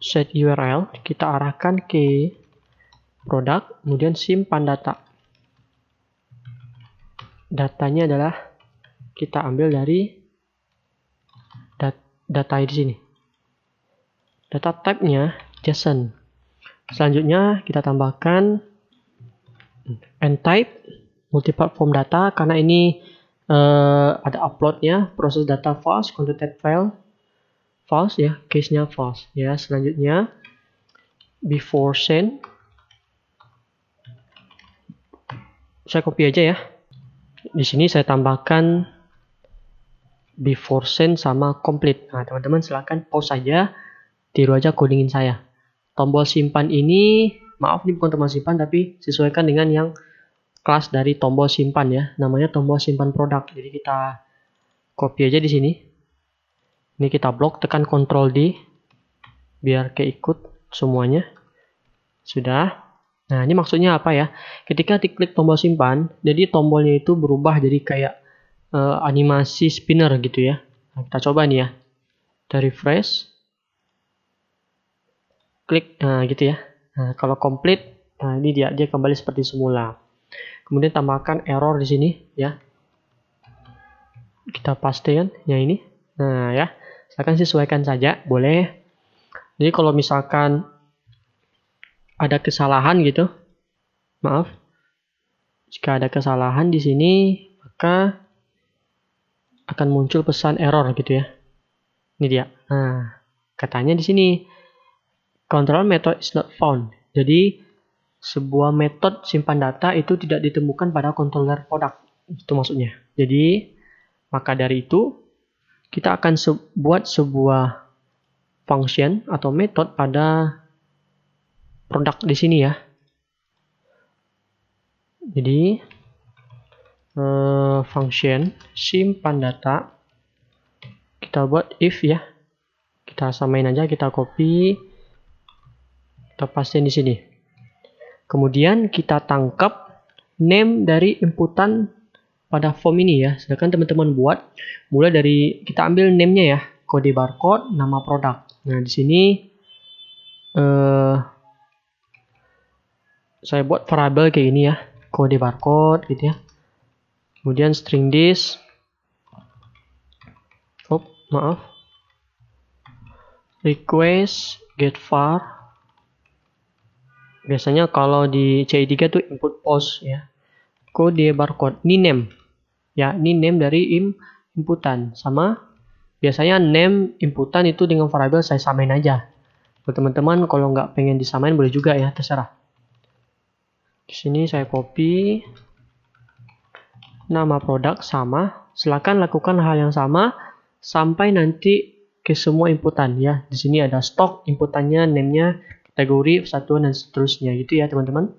set URL, kita arahkan ke produk, kemudian simpan data. Datanya adalah kita ambil dari data di sini. Data type-nya JSON. Selanjutnya kita tambahkan n-type multi-platform data, karena ini ada uploadnya, proses data fast, content type file. false ya, case-nya false ya. Selanjutnya before send, saya copy aja ya. Di sini saya tambahkan before send sama complete. Nah, teman-teman silahkan pause saja, tiru aja codingin saya. Tombol simpan ini, maaf ini bukan tombol simpan, tapi sesuaikan dengan yang kelas dari tombol simpan ya. Namanya tombol simpan produk. Jadi kita copy aja di sini. Ini kita blok, tekan Ctrl D biar keikut semuanya. Sudah. Nah, ini maksudnya apa ya? Ketika diklik tombol simpan, jadi tombolnya itu berubah jadi kayak animasi spinner gitu ya. Nah, kita coba nih ya. Kita refresh. Klik, nah gitu ya. Nah, kalau complete, nah ini dia kembali seperti semula. Kemudian tambahkan error di sini ya. Kita pastekan yang ini. Nah ya, silakan sesuaikan saja, boleh. Jadi kalau misalkan ada kesalahan gitu, maaf. Jika ada kesalahan di sini, maka akan muncul pesan error gitu ya. Ini dia. Nah, katanya di sini control method is not found. Jadi sebuah metode simpan data itu tidak ditemukan pada controller produk. Itu maksudnya. Jadi maka dari itu kita akan buat sebuah function atau metode pada produk di sini ya. Jadi function simpan data kita buat if ya. Kita samain aja, kita copy, kita pastiin di sini. Kemudian kita tangkap name dari inputan pada form ini ya. Sedangkan teman-teman buat mulai dari kita ambil name-nya ya, kode barcode, nama produk. Nah, di sini saya buat variabel kayak ini ya, kode barcode gitu ya. Kemudian string this. Oh, maaf. Request get var. Biasanya kalau di CI3 tuh input post ya. Kode barcode, ini name. Ya, ini name dari inputan. Sama biasanya name inputan itu dengan variabel saya samain aja. Buat teman-teman kalau nggak pengen disamain boleh juga ya, terserah. Di sini saya copy nama produk sama. Silakan lakukan hal yang sama sampai nanti ke semua inputan ya. Di sini ada stok inputannya, name-nya, kategori, satuan, dan seterusnya gitu ya teman-teman.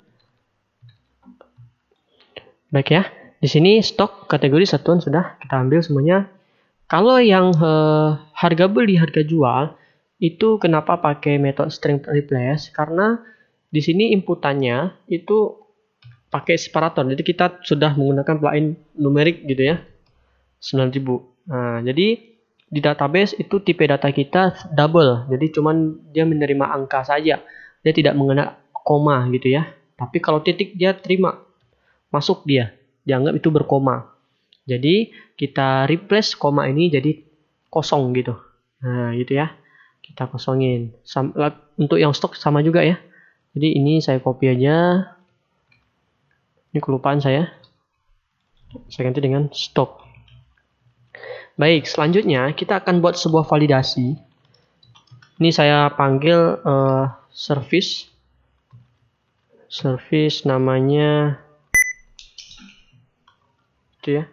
Baik ya, di sini stok, kategori, satuan sudah kita ambil semuanya. Kalau yang harga beli, harga jual, itu kenapa pakai metode string replace? Karena di sini inputannya itu pakai separator. Jadi kita sudah menggunakan plugin numerik gitu ya, 9000. Nah, jadi di database itu tipe data kita double. Jadi cuman dia menerima angka saja. Dia tidak mengenal koma gitu ya. Tapi kalau titik dia terima. Masuk dia. Dianggap itu berkoma. Jadi kita replace koma ini jadi kosong gitu. Nah gitu ya. Kita kosongin. Untuk yang stok sama juga ya. Jadi ini saya copy aja. Ini kelupaan saya. Saya ganti dengan stok. Baik, selanjutnya kita akan buat sebuah validasi. Ini saya panggil service. Service namanya itu ya.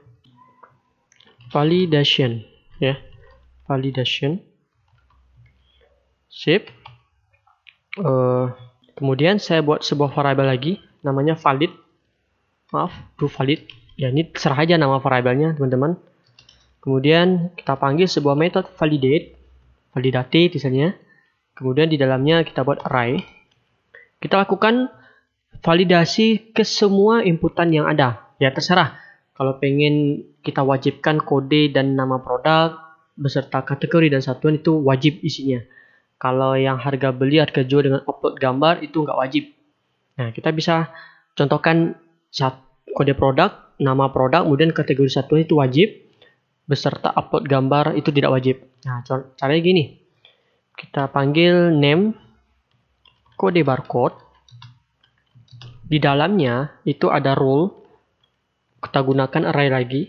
Validation ya. Validation. Sip. Kemudian saya buat sebuah variabel lagi namanya valid. Maaf, to valid. Ya, ini terserah aja nama variabelnya, teman-teman. Kemudian kita panggil sebuah metode validate misalnya. Kemudian di dalamnya kita buat array. Kita lakukan validasi ke semua inputan yang ada. Ya terserah. Kalau pengen kita wajibkan kode dan nama produk beserta kategori dan satuan itu wajib isinya. Kalau yang harga beli, harga jual dengan upload gambar itu nggak wajib. Nah kita bisa contohkan kode produk, nama produk, kemudian kategori satuan itu wajib. Beserta upload gambar itu tidak wajib. Nah, caranya gini. Kita panggil name kode barcode. Di dalamnya itu ada rule. Kita gunakan array lagi.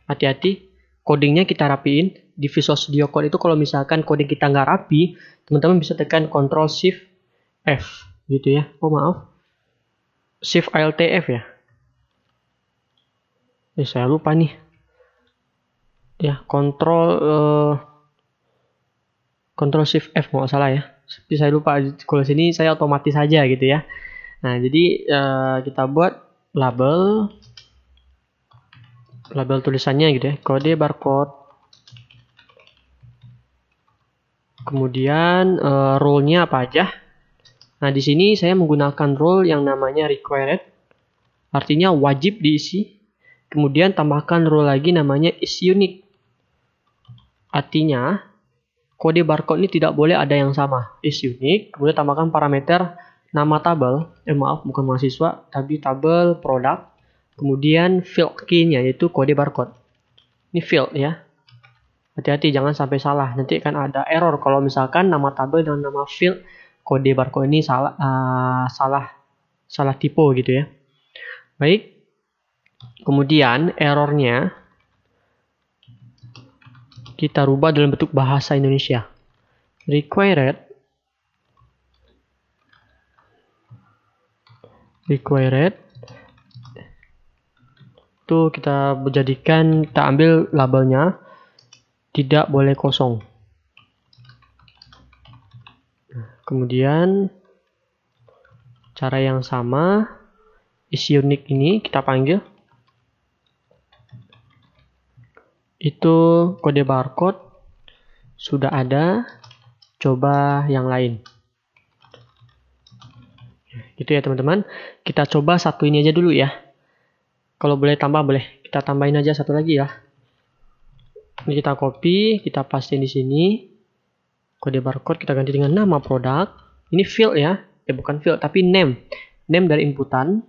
Hati-hati, codingnya kita rapiin. di Visual Studio Code itu kalau misalkan kode kita nggak rapi, teman-teman bisa tekan Ctrl Shift F gitu ya. Oh maaf, Shift Alt F ya. Saya lupa nih. Ya, Ctrl Shift F nggak salah ya. Tapi saya lupa. Kalau sini saya otomatis saja gitu ya. Nah, jadi kita buat label tulisannya gitu ya, kode barcode. Kemudian role-nya apa aja? Nah, di sini saya menggunakan role yang namanya required, artinya wajib diisi. Kemudian tambahkan role lagi namanya is unique. Artinya kode barcode ini tidak boleh ada yang sama, is unique. Kemudian tambahkan parameter nama tabel, maaf bukan mahasiswa, tapi tabel produk. Kemudian field key-nya yaitu kode barcode. Ini field ya. Hati-hati jangan sampai salah. Nanti akan ada error kalau misalkan nama tabel dan nama field kode barcode ini salah tipe gitu ya. Baik. Kemudian errornya kita rubah dalam bentuk bahasa Indonesia. Required itu kita jadikan, kita ambil labelnya tidak boleh kosong. Kemudian cara yang sama, is unique ini kita panggil. Itu kode barcode sudah ada, coba yang lain. Gitu ya teman-teman. Kita coba satu ini aja dulu ya. Kalau boleh tambah boleh. Kita tambahin aja satu lagi ya. Ini kita copy, kita paste di sini. Kode barcode kita ganti dengan nama produk. Ini field ya. Bukan field tapi name. Name dari inputan.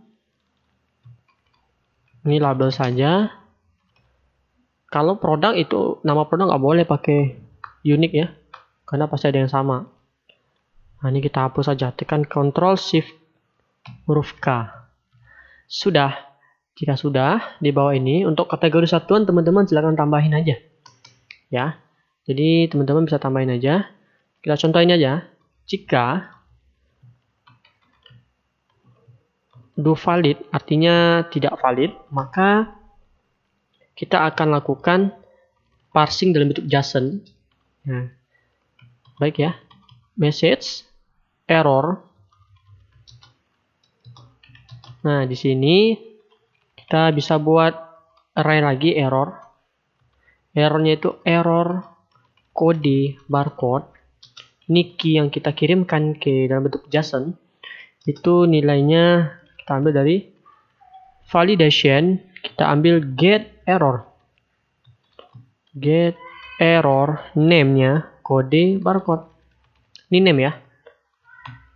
Ini label saja. Kalau produk itu nama produk nggak boleh pakai unique ya. Karena pasti ada yang sama. Nah, ini kita hapus saja. Tekan Ctrl Shift huruf K. Sudah. Jika sudah, di bawah ini untuk kategori satuan teman-teman silakan tambahin aja. Ya. Jadi teman-teman bisa tambahin aja. Kita contohin aja. Jika do valid artinya tidak valid, maka kita akan lakukan parsing dalam bentuk JSON. Nah, baik ya. Message error. Nah, di sini kita bisa buat array lagi error. Errornya itu error kode barcode. Ini key yang kita kirimkan ke dalam bentuk JSON. Itu nilainya kita ambil dari validation. Kita ambil get error. Get error name-nya kode barcode. Ini name ya.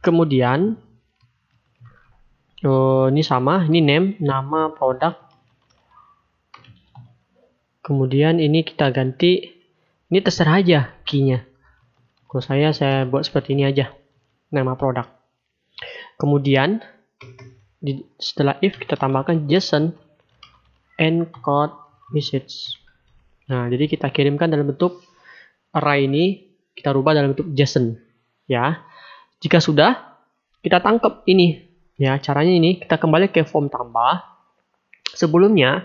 Kemudian ini sama, ini name, nama produk. Kemudian ini kita ganti, ini terserah aja key-nya. Kalau saya buat seperti ini aja, nama produk. Kemudian setelah if kita tambahkan JSON encode message. Nah, jadi kita kirimkan dalam bentuk array ini, kita rubah dalam bentuk JSON. Ya, jika sudah, kita tangkap ini. Ya, caranya ini kita kembali ke form tambah. Sebelumnya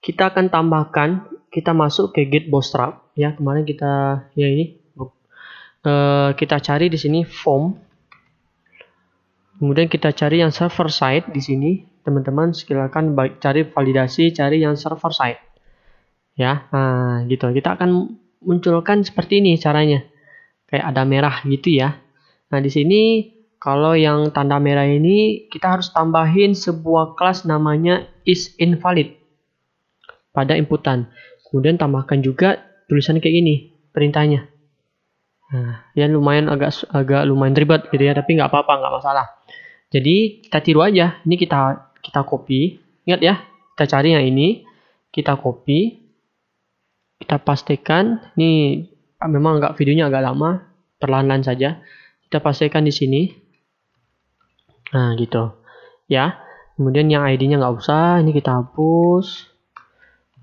kita akan tambahkan, kita masuk ke get bootstrap. Ya, kemarin kita kita cari di sini form. Kemudian kita cari yang server side di sini. Teman-teman silakan cari validasi, cari yang server side. Ya, nah gitu. Kita akan munculkan seperti ini caranya. Kayak ada merah gitu ya. Nah, di sini kalau yang tanda merah ini kita harus tambahin sebuah kelas namanya isInvalid pada inputan. Kemudian tambahkan juga tulisan kayak gini perintahnya. Nah, ya lumayan agak lumayan ribet gitu ya, tapi nggak apa-apa, nggak masalah. Jadi kita tiru aja. Ini kita copy. Ingat ya, kita cari yang ini, kita copy, kita pastekan. Ini memang videonya agak lama, perlahan-lahan saja. Kita pastekan di sini. Nah, gitu. Ya. Kemudian yang ID-nya nggak usah, ini kita hapus.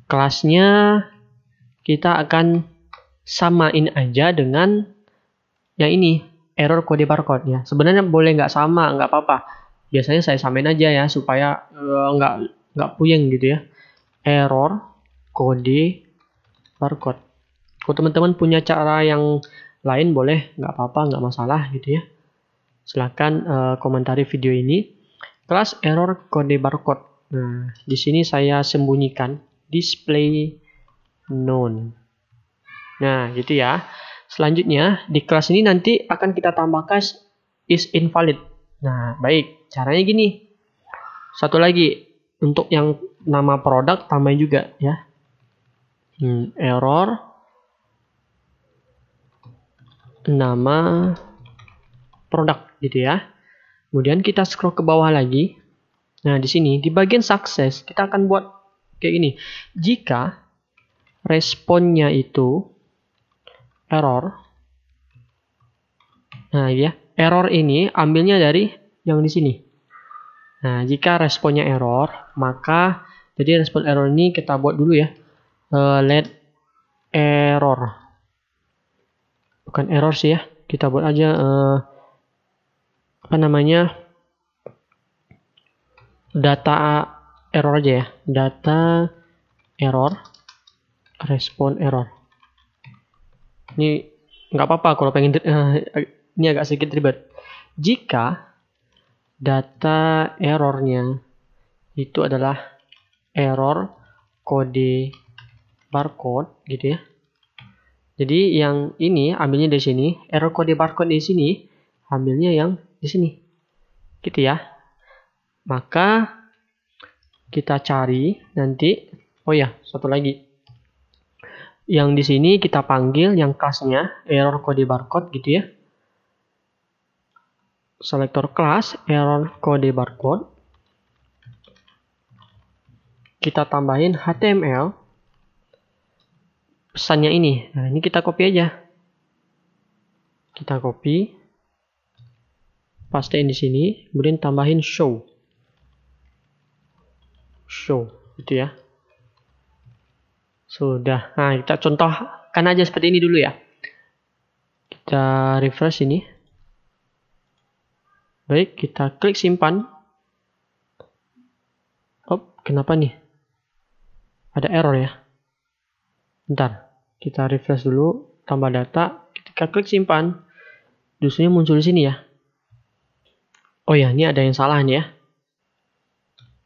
Kelasnya kita akan samain aja dengan yang ini, error kode barcode ya. Sebenarnya boleh nggak sama, nggak apa-apa. Biasanya saya samain aja ya, supaya nggak puyeng gitu ya. Error kode barcode. Kalau teman-teman punya cara yang lain boleh, nggak apa-apa, nggak masalah gitu ya. Silahkan komentari video ini. Kelas error kode barcode. Nah, di sini saya sembunyikan display none. Nah, gitu ya. Selanjutnya, di kelas ini nanti akan kita tambahkan is invalid. Nah, baik. Caranya gini. Satu lagi. Untuk yang nama produk, tambahin juga ya. Error. Nama produk gitu ya. Kemudian kita scroll ke bawah lagi. Nah, di sini, di bagian sukses, kita akan buat kayak gini. Jika responnya itu error. Nah, ya, error ini ambilnya dari yang di sini. Nah, jika responnya error, maka jadi respon error ini kita buat dulu ya. Let error. Bukan error sih ya. Kita buat aja apa namanya? Data error aja ya. Data error, respon error. Ini nggak apa-apa kalau pengen ini agak sedikit ribet. Jika data errornya itu adalah error kode barcode gitu ya. Jadi yang ini ambilnya dari sini, error kode barcode di sini ambilnya yang di sini. Gitu ya. Maka kita cari nanti, oh ya, satu lagi. Yang di sini kita panggil yang kelasnya error kode barcode gitu ya. Selektor kelas error kode barcode. Kita tambahin HTML. Pesannya ini. Nah, ini kita copy aja. Kita copy. Pastein di sini, kemudian tambahin show. Show gitu ya. Sudah. Nah, kita contohkan aja seperti ini dulu ya. Kita refresh ini. Baik, kita klik simpan. Oh, kenapa nih? Ada error ya. Bentar, kita refresh dulu, tambah data. Ketika klik simpan, dusnya muncul di sini ya. Oh ya, ini ada yang salah nih ya.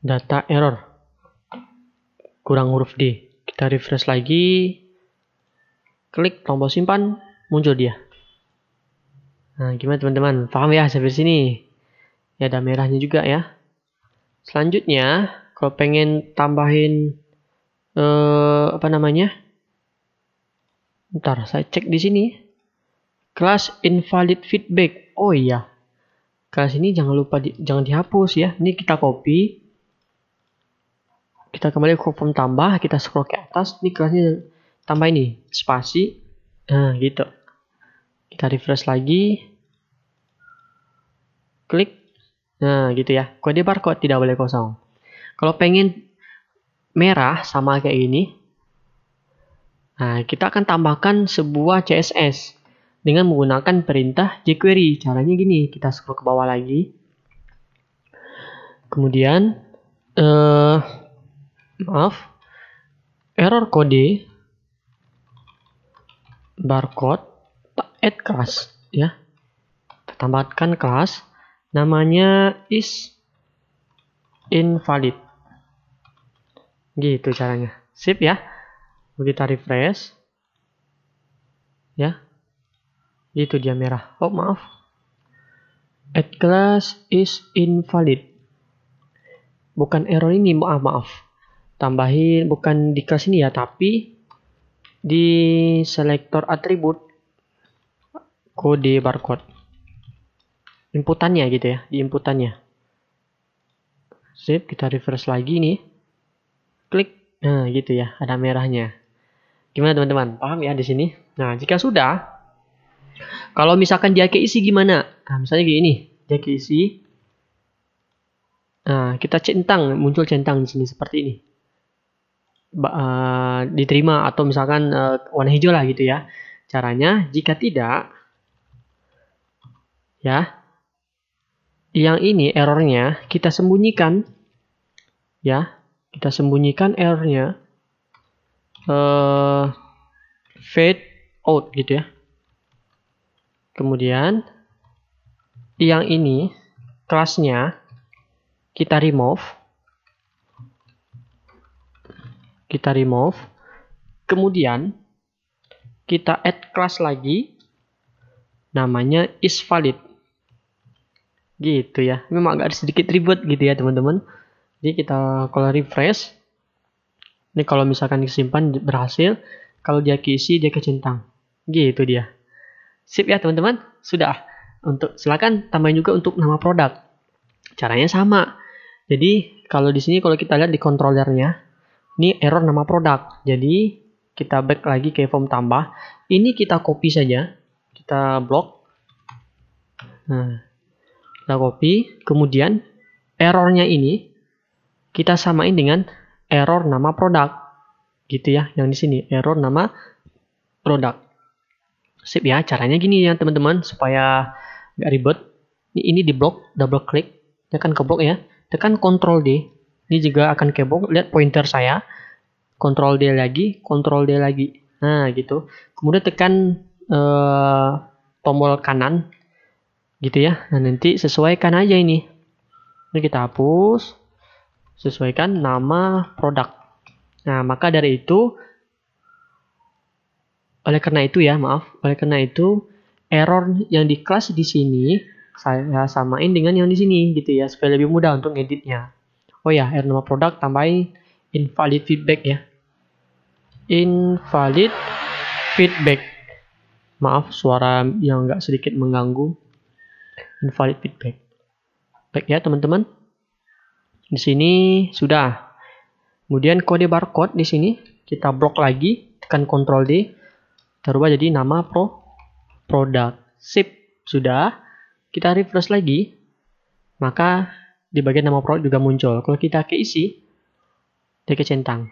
Data error. Kurang huruf D. Kita refresh lagi. Klik tombol simpan, muncul dia. Nah, gimana teman-teman? Paham ya sampai sini? Ya, ada merahnya juga ya. Selanjutnya, kalau pengen tambahin apa namanya? Bentar, saya cek di sini. Kelas invalid feedback. Oh iya. Kelas ini jangan lupa jangan dihapus ya. Ini kita copy. Kita kembali ke form tambah, kita scroll ke atas. Ini kelasnya tambah ini, spasi. Nah, gitu. Kita refresh lagi. Klik. Nah, gitu ya. Kode barcode tidak boleh kosong. Kalau pengen merah sama kayak gini. Nah, kita akan tambahkan sebuah CSS dengan menggunakan perintah jQuery. Caranya gini, kita scroll ke bawah lagi. Kemudian error kode barcode add class ya. Kita tambahkan kelas namanya is invalid. Gitu caranya. Sip ya. Kita refresh. Ya. Itu dia merah. Oh, maaf. Add class is invalid. Bukan error ini, maaf. Tambahin bukan di kelas ini ya, tapi di selektor atribut kode barcode. Inputannya gitu ya, di inputannya. Sip, kita refresh lagi nih. Klik. Nah, gitu ya, ada merahnya. Gimana teman-teman? Paham ya di sini? Nah, jika sudah, kalau misalkan dia keisi gimana? Nah, misalnya gini, dia keisi. Nah, kita centang, muncul centang di sini seperti ini. Diterima atau misalkan warna hijau lah gitu ya. Caranya, jika tidak, ya, yang ini errornya kita sembunyikan, ya, kita sembunyikan errornya, fade out gitu ya. Kemudian yang ini kelasnya kita remove, kemudian kita add kelas lagi, namanya isValid. Gitu ya, memang agak sedikit ribet gitu ya teman-teman. Jadi kita kalau refresh, ini kalau misalkan disimpan berhasil, kalau dia keisi dia kecentang. Gitu dia. Sip ya teman-teman, sudah. Silakan tambahin juga untuk nama produk. Caranya sama. Jadi kalau di sini kalau kita lihat di controllernya, ini error nama produk. Jadi kita back lagi ke form tambah. Ini kita copy saja, kita blok. Nah, kita copy, kemudian errornya ini kita samain dengan error nama produk, gitu ya. Yang di sini error nama produk. Sip ya, caranya gini ya teman-teman supaya nggak ribet. Ini di blok, double klik, tekan ke blok ya, tekan Ctrl D. Ini juga akan ke blok. Lihat pointer saya, Ctrl D lagi, Ctrl D lagi. Nah gitu. Kemudian tekan tombol kanan, gitu ya. Nah nanti sesuaikan aja ini. Ini kita hapus, sesuaikan nama produk. Nah maka dari itu, oleh karena itu error yang di kelas di sini saya samain dengan yang di sini gitu ya, supaya lebih mudah untuk ngeditnya. Oh ya, error nama produk tambahin invalid feedback ya. Invalid feedback. Maaf suara yang nggak sedikit mengganggu. Invalid feedback. Baik ya teman-teman. Di sini sudah. Kemudian kode barcode di sini kita blok lagi, tekan Ctrl D, terubah jadi nama produk. Sip, sudah. Kita refresh lagi, maka di bagian nama produk juga muncul. Kalau kita keisi, dia kecentang.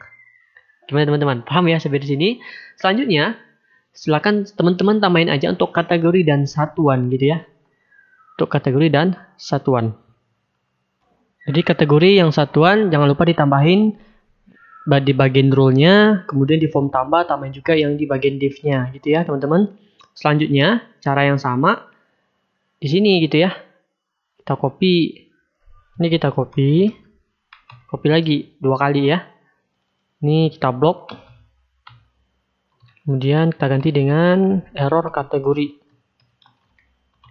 Gimana teman-teman? Paham ya sampai di sini? Selanjutnya, silakan teman-teman tambahin aja untuk kategori dan satuan gitu ya. Untuk kategori dan satuan. Jadi kategori yang satuan jangan lupa ditambahin di bagian rule-nya, kemudian di form tambah tambahin juga yang di bagian div-nya gitu ya teman-teman. Selanjutnya, cara yang sama di sini gitu ya. Kita copy. Ini kita copy lagi 2 kali ya. Ini kita blok. Kemudian kita ganti dengan error kategori.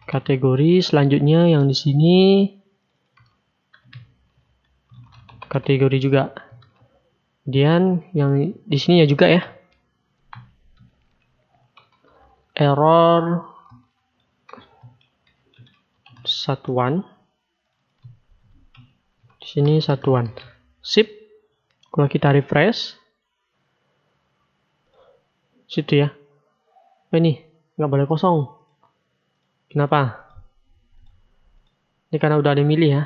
Kategori selanjutnya yang di sini kategori juga. Kemudian yang di sini ya juga ya. Error satuan. Di sini satuan. Sip. Kalau kita refresh, situ ya. Ini nggak boleh kosong. Kenapa? Ini karena udah ada yang milih ya.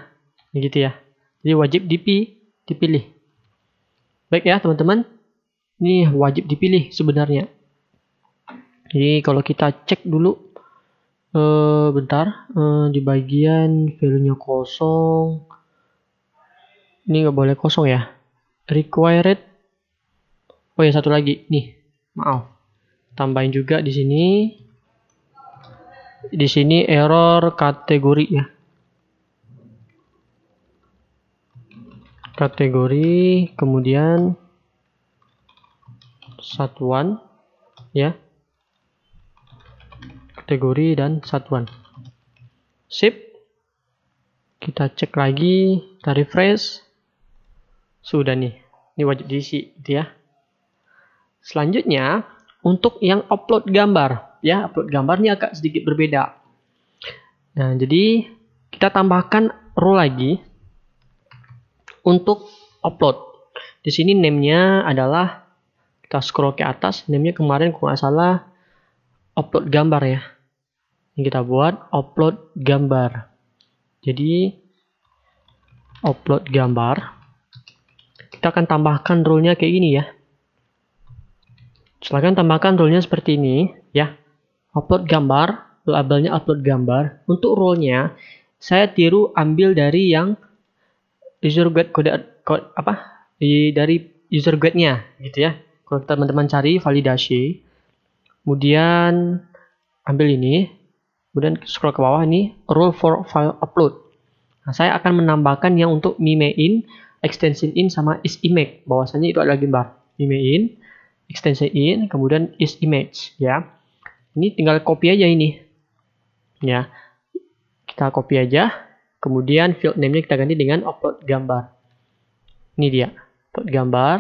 Ini gitu ya. Jadi wajib dipilih. Baik ya teman-teman. Ini wajib dipilih sebenarnya. Jadi kalau kita cek dulu, bentar, di bagian value-nya kosong. Ini nggak boleh kosong ya. Required. Oh ya satu lagi nih, maaf. Tambahin juga di sini. Di sini error kategori ya. Kategori, kemudian satuan ya. Kategori dan satuan. Sip. Kita cek lagi, kita refresh. Sudah nih. Ini wajib diisi gitu ya. Selanjutnya untuk yang upload gambar ya, upload gambarnya agak sedikit berbeda. Nah, jadi kita tambahkan rule lagi untuk upload. Di sini name-nya adalah, kita scroll ke atas, name-nya kemarin kalau nggak salah upload gambar ya. Yang kita buat upload gambar. Jadi upload gambar. Kita akan tambahkan rule-nya kayak gini ya. Silahkan tambahkan rule-nya seperti ini, ya. Upload gambar, labelnya upload gambar. Untuk role-nya, saya tiru ambil dari yang user guide dari user guide-nya, gitu ya. Kalau teman-teman cari validasi, kemudian ambil ini, kemudian scroll ke bawah ini, role for file upload. Nah, saya akan menambahkan yang untuk MIME-in, extension in, sama isImage. Bahwasanya itu adalah gambar. MIME-in, extension in, kemudian isImage, ya. Ini tinggal copy aja ini. Ya. Kita copy aja. Kemudian field name-nya kita ganti dengan upload gambar. Ini dia. Upload gambar.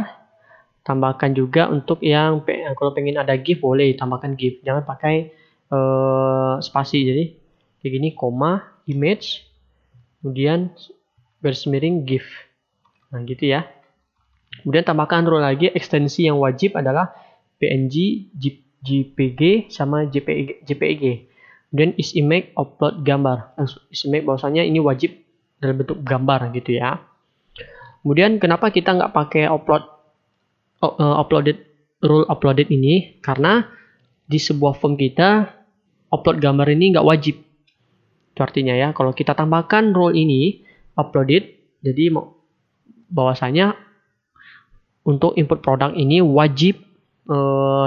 Tambahkan juga untuk yang kalau pengen ada GIF boleh tambahkan GIF. Jangan pakai spasi. Jadi kayak gini, koma, image, kemudian garis miring GIF. Nah, gitu ya. Kemudian tambahkan rule lagi, ekstensi yang wajib adalah PNG, JPG, sama JPEG. Kemudian isImage, upload gambar. isImage bahwasanya ini wajib dalam bentuk gambar gitu ya. Kemudian kenapa kita nggak pakai rule uploaded ini? Karena di sebuah form kita upload gambar ini nggak wajib. Itu artinya ya, kalau kita tambahkan rule ini uploaded, jadi bahwasanya untuk input produk ini wajib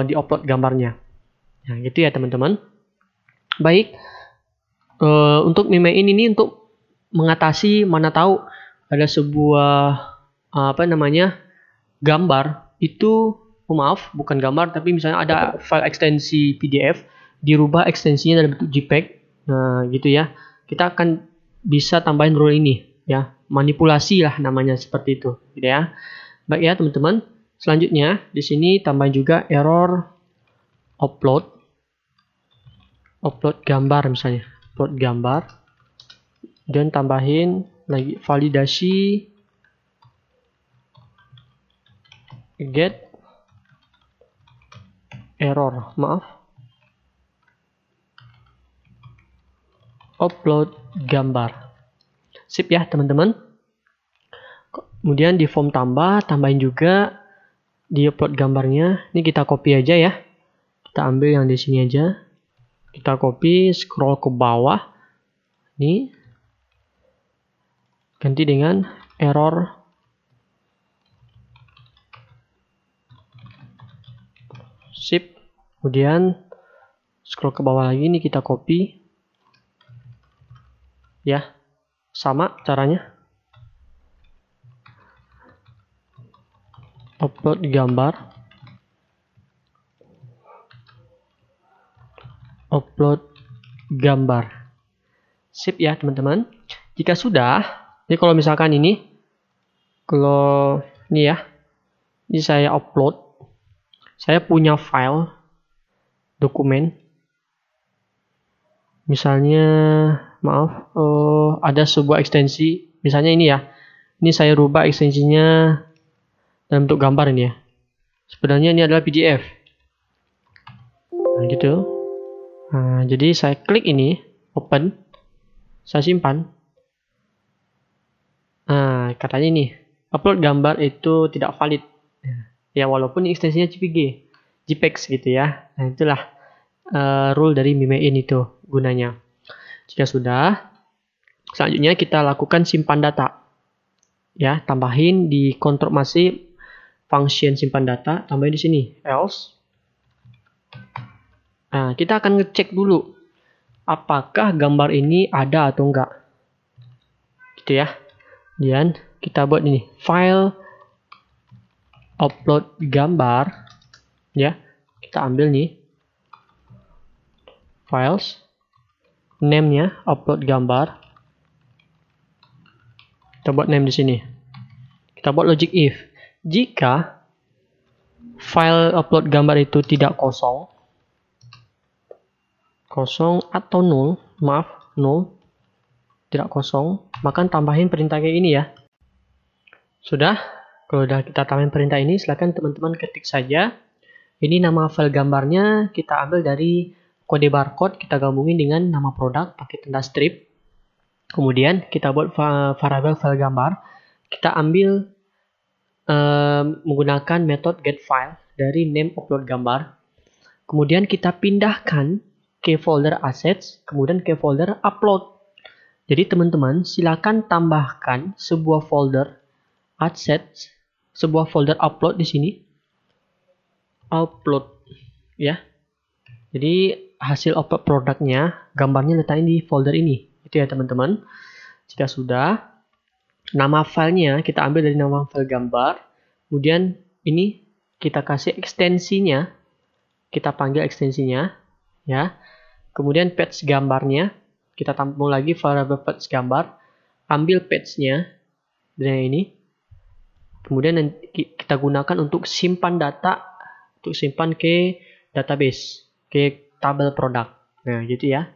di-upload gambarnya. Nah, gitu ya teman-teman. Baik, untuk MIME-in ini untuk mengatasi mana tahu ada sebuah gambar itu, maaf, bukan gambar, tapi misalnya ada file ekstensi PDF, dirubah ekstensinya dalam bentuk JPEG. Nah, gitu ya. Kita akan bisa tambahin rule ini, ya. Manipulasi lah namanya seperti itu, gitu ya. Baik ya teman-teman. Selanjutnya di sini tambahin juga error upload gambar misalnya, upload gambar, dan tambahin lagi validasi get error, maaf, upload gambar. Sip ya teman-teman. Kemudian di form tambahin juga di upload gambarnya. Ini kita copy aja ya. Kita ambil yang di sini aja. Kita copy, scroll ke bawah. Ini ganti dengan error sip. Kemudian scroll ke bawah lagi, ini kita copy. Ya, sama caranya. Upload gambar, upload gambar. Sip ya teman-teman. Jika sudah, jadi kalau misalkan ini ya, ini saya upload, saya punya file dokumen, misalnya maaf, ada sebuah ekstensi, misalnya ini ya, ini saya rubah ekstensinya dalam bentuk gambar ini ya. Sebenarnya ini adalah PDF. Nah, gitu. Nah, jadi saya klik ini, open, saya simpan. Nah, katanya ini, upload gambar itu tidak valid. Ya, walaupun ekstensinya JPEG gitu ya. Nah, itulah rule dari MIME-in itu gunanya. Jika sudah, selanjutnya kita lakukan simpan data. Ya, tambahin di konfirmasi function simpan data, tambahin di sini else. Nah, kita akan ngecek dulu apakah gambar ini ada atau enggak. Gitu ya. Dan kita buat ini file upload gambar, ya. Kita ambil nih files, name-nya upload gambar. Kita buat name di sini. Kita buat logic if. Jika file upload gambar itu tidak kosong atau null, maaf, null, tidak kosong, maka tambahin perintah kayak ini ya. Sudah, kalau sudah kita tambahin perintah ini, silakan teman-teman ketik saja. Ini nama file gambarnya kita ambil dari kode barcode, kita gabungin dengan nama produk pakai tanda strip. Kemudian kita buat variabel file gambar, kita ambil menggunakan metode getFile dari name upload gambar. Kemudian kita pindahkan ke folder assets, kemudian ke folder upload. Jadi teman-teman silakan tambahkan sebuah folder assets, sebuah folder upload di sini. Upload ya. Jadi hasil upload produknya, gambarnya letaknya di folder ini. Itu ya teman-teman. Jika sudah, nama filenya kita ambil dari nama file gambar. Kemudian ini kita kasih ekstensinya. Kita panggil ekstensinya ya. Kemudian patch gambarnya kita tampung lagi variable patch gambar. Ambil patch-nya dari ini. Kemudian kita gunakan untuk simpan data, untuk simpan ke database, ke tabel produk. Nah, gitu ya.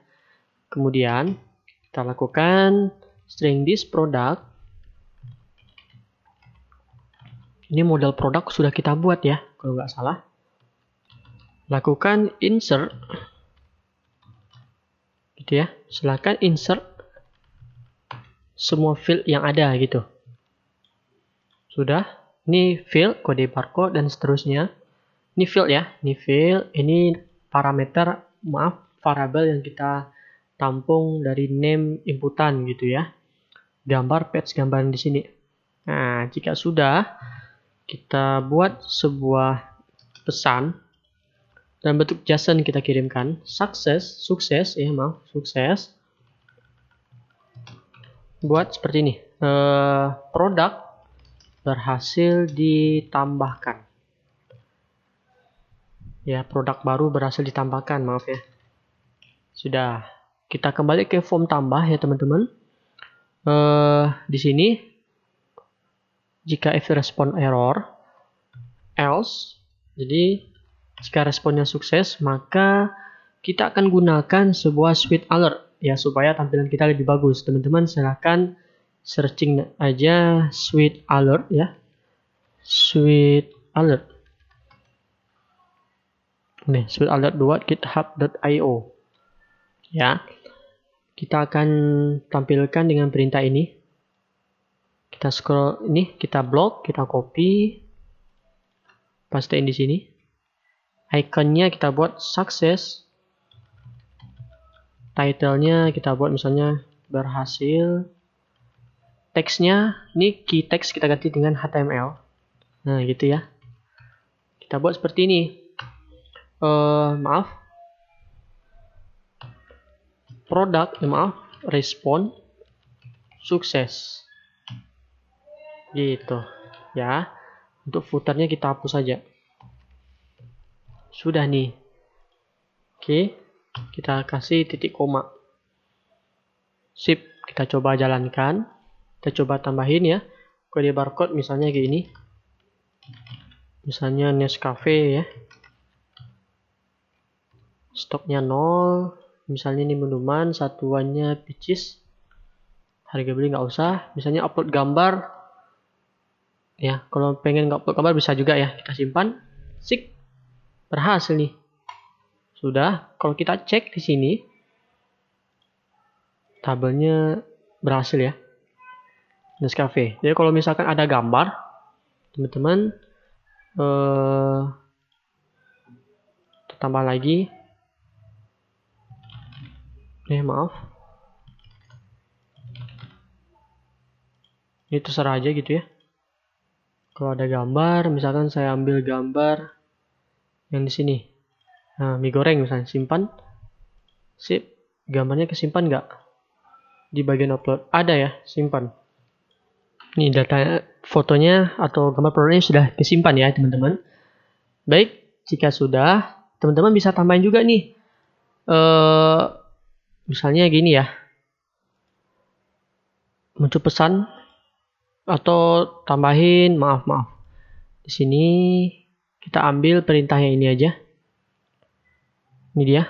Kemudian kita lakukan string this product. Ini model produk sudah kita buat ya, kalau nggak salah. Lakukan insert. Gitu ya. Silakan insert semua field yang ada gitu. Sudah. Ini field, kode barcode dan seterusnya. Ini field ya. Ini field, ini parameter, variabel yang kita tampung dari name inputan gitu ya. Gambar patch gambar di sini. Nah, jika sudah, kita buat sebuah pesan dalam bentuk JSON kita kirimkan. Sukses. Buat seperti ini. Produk berhasil ditambahkan. Ya, produk baru berhasil ditambahkan, maaf ya. Sudah. Kita kembali ke form tambah ya teman-teman. Di sini jika if respon error, else. Jadi jika responnya sukses, maka kita akan gunakan sebuah sweet alert ya supaya tampilan kita lebih bagus. Teman-teman silahkan searching aja sweet alert ya. Sweet alert. Nih, sweet alert buat github.io. Ya. Kita akan tampilkan dengan perintah ini. Kita scroll ini, kita blok, kita copy, pastein di sini. Iconnya kita buat sukses. Title-nya kita buat misalnya berhasil. Teksnya, ini key text kita ganti dengan HTML. Nah, gitu ya. Kita buat seperti ini. Respon sukses. Gitu ya. Untuk footernya kita hapus saja. Sudah nih. Oke, kita kasih titik koma. Sip, kita coba jalankan. Kita coba tambahin ya. Kode barcode misalnya kayak ini. Misalnya Nescafe ya. Stoknya 0. Misalnya ini minuman, satuannya peaches. Harga beli nggak usah. Misalnya upload gambar. Ya, kalau pengen nggak upload gambar bisa juga ya. Kita simpan. Sip. Berhasil nih. Sudah. Kalau kita cek di sini, tabelnya berhasil ya. Nescafe. Jadi kalau misalkan ada gambar, teman-teman tambah lagi. Maaf. Ini terserah aja gitu ya. Kalau ada gambar, misalkan saya ambil gambar yang di sini. Nah, mie goreng misalnya, simpan. Sip, gambarnya kesimpan nggak? Di bagian upload. Ada ya, simpan. Ini data fotonya atau gambar produknya sudah kesimpan ya teman-teman. Baik, jika sudah, teman-teman bisa tambahin juga nih. Misalnya gini ya. Muncul pesan atau tambahin, maaf. Di sini kita ambil perintahnya ini aja. Ini dia.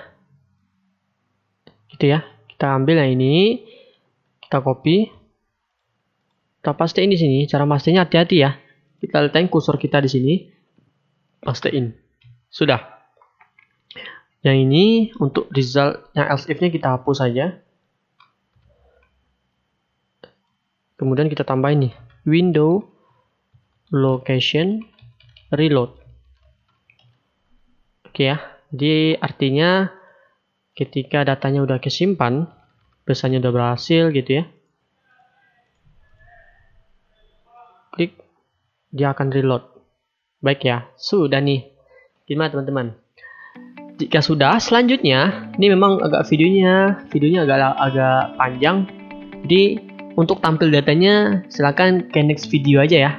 Gitu ya. Kita ambil yang ini, kita copy. Kita pastein di sini. Cara pastinya hati-hati ya. Kita letakkan kursor kita di sini. Pastein. Sudah. Yang ini untuk result yang else if-nya kita hapus saja. Kemudian kita tambahin nih window location reload. Oke ya, jadi artinya ketika datanya udah kesimpan, pesannya udah berhasil gitu ya, klik, dia akan reload. Baik ya, sudah nih. Gimana teman-teman? Jika sudah, selanjutnya ini memang videonya agak panjang. Jadi untuk tampil datanya silakan ke next video aja ya.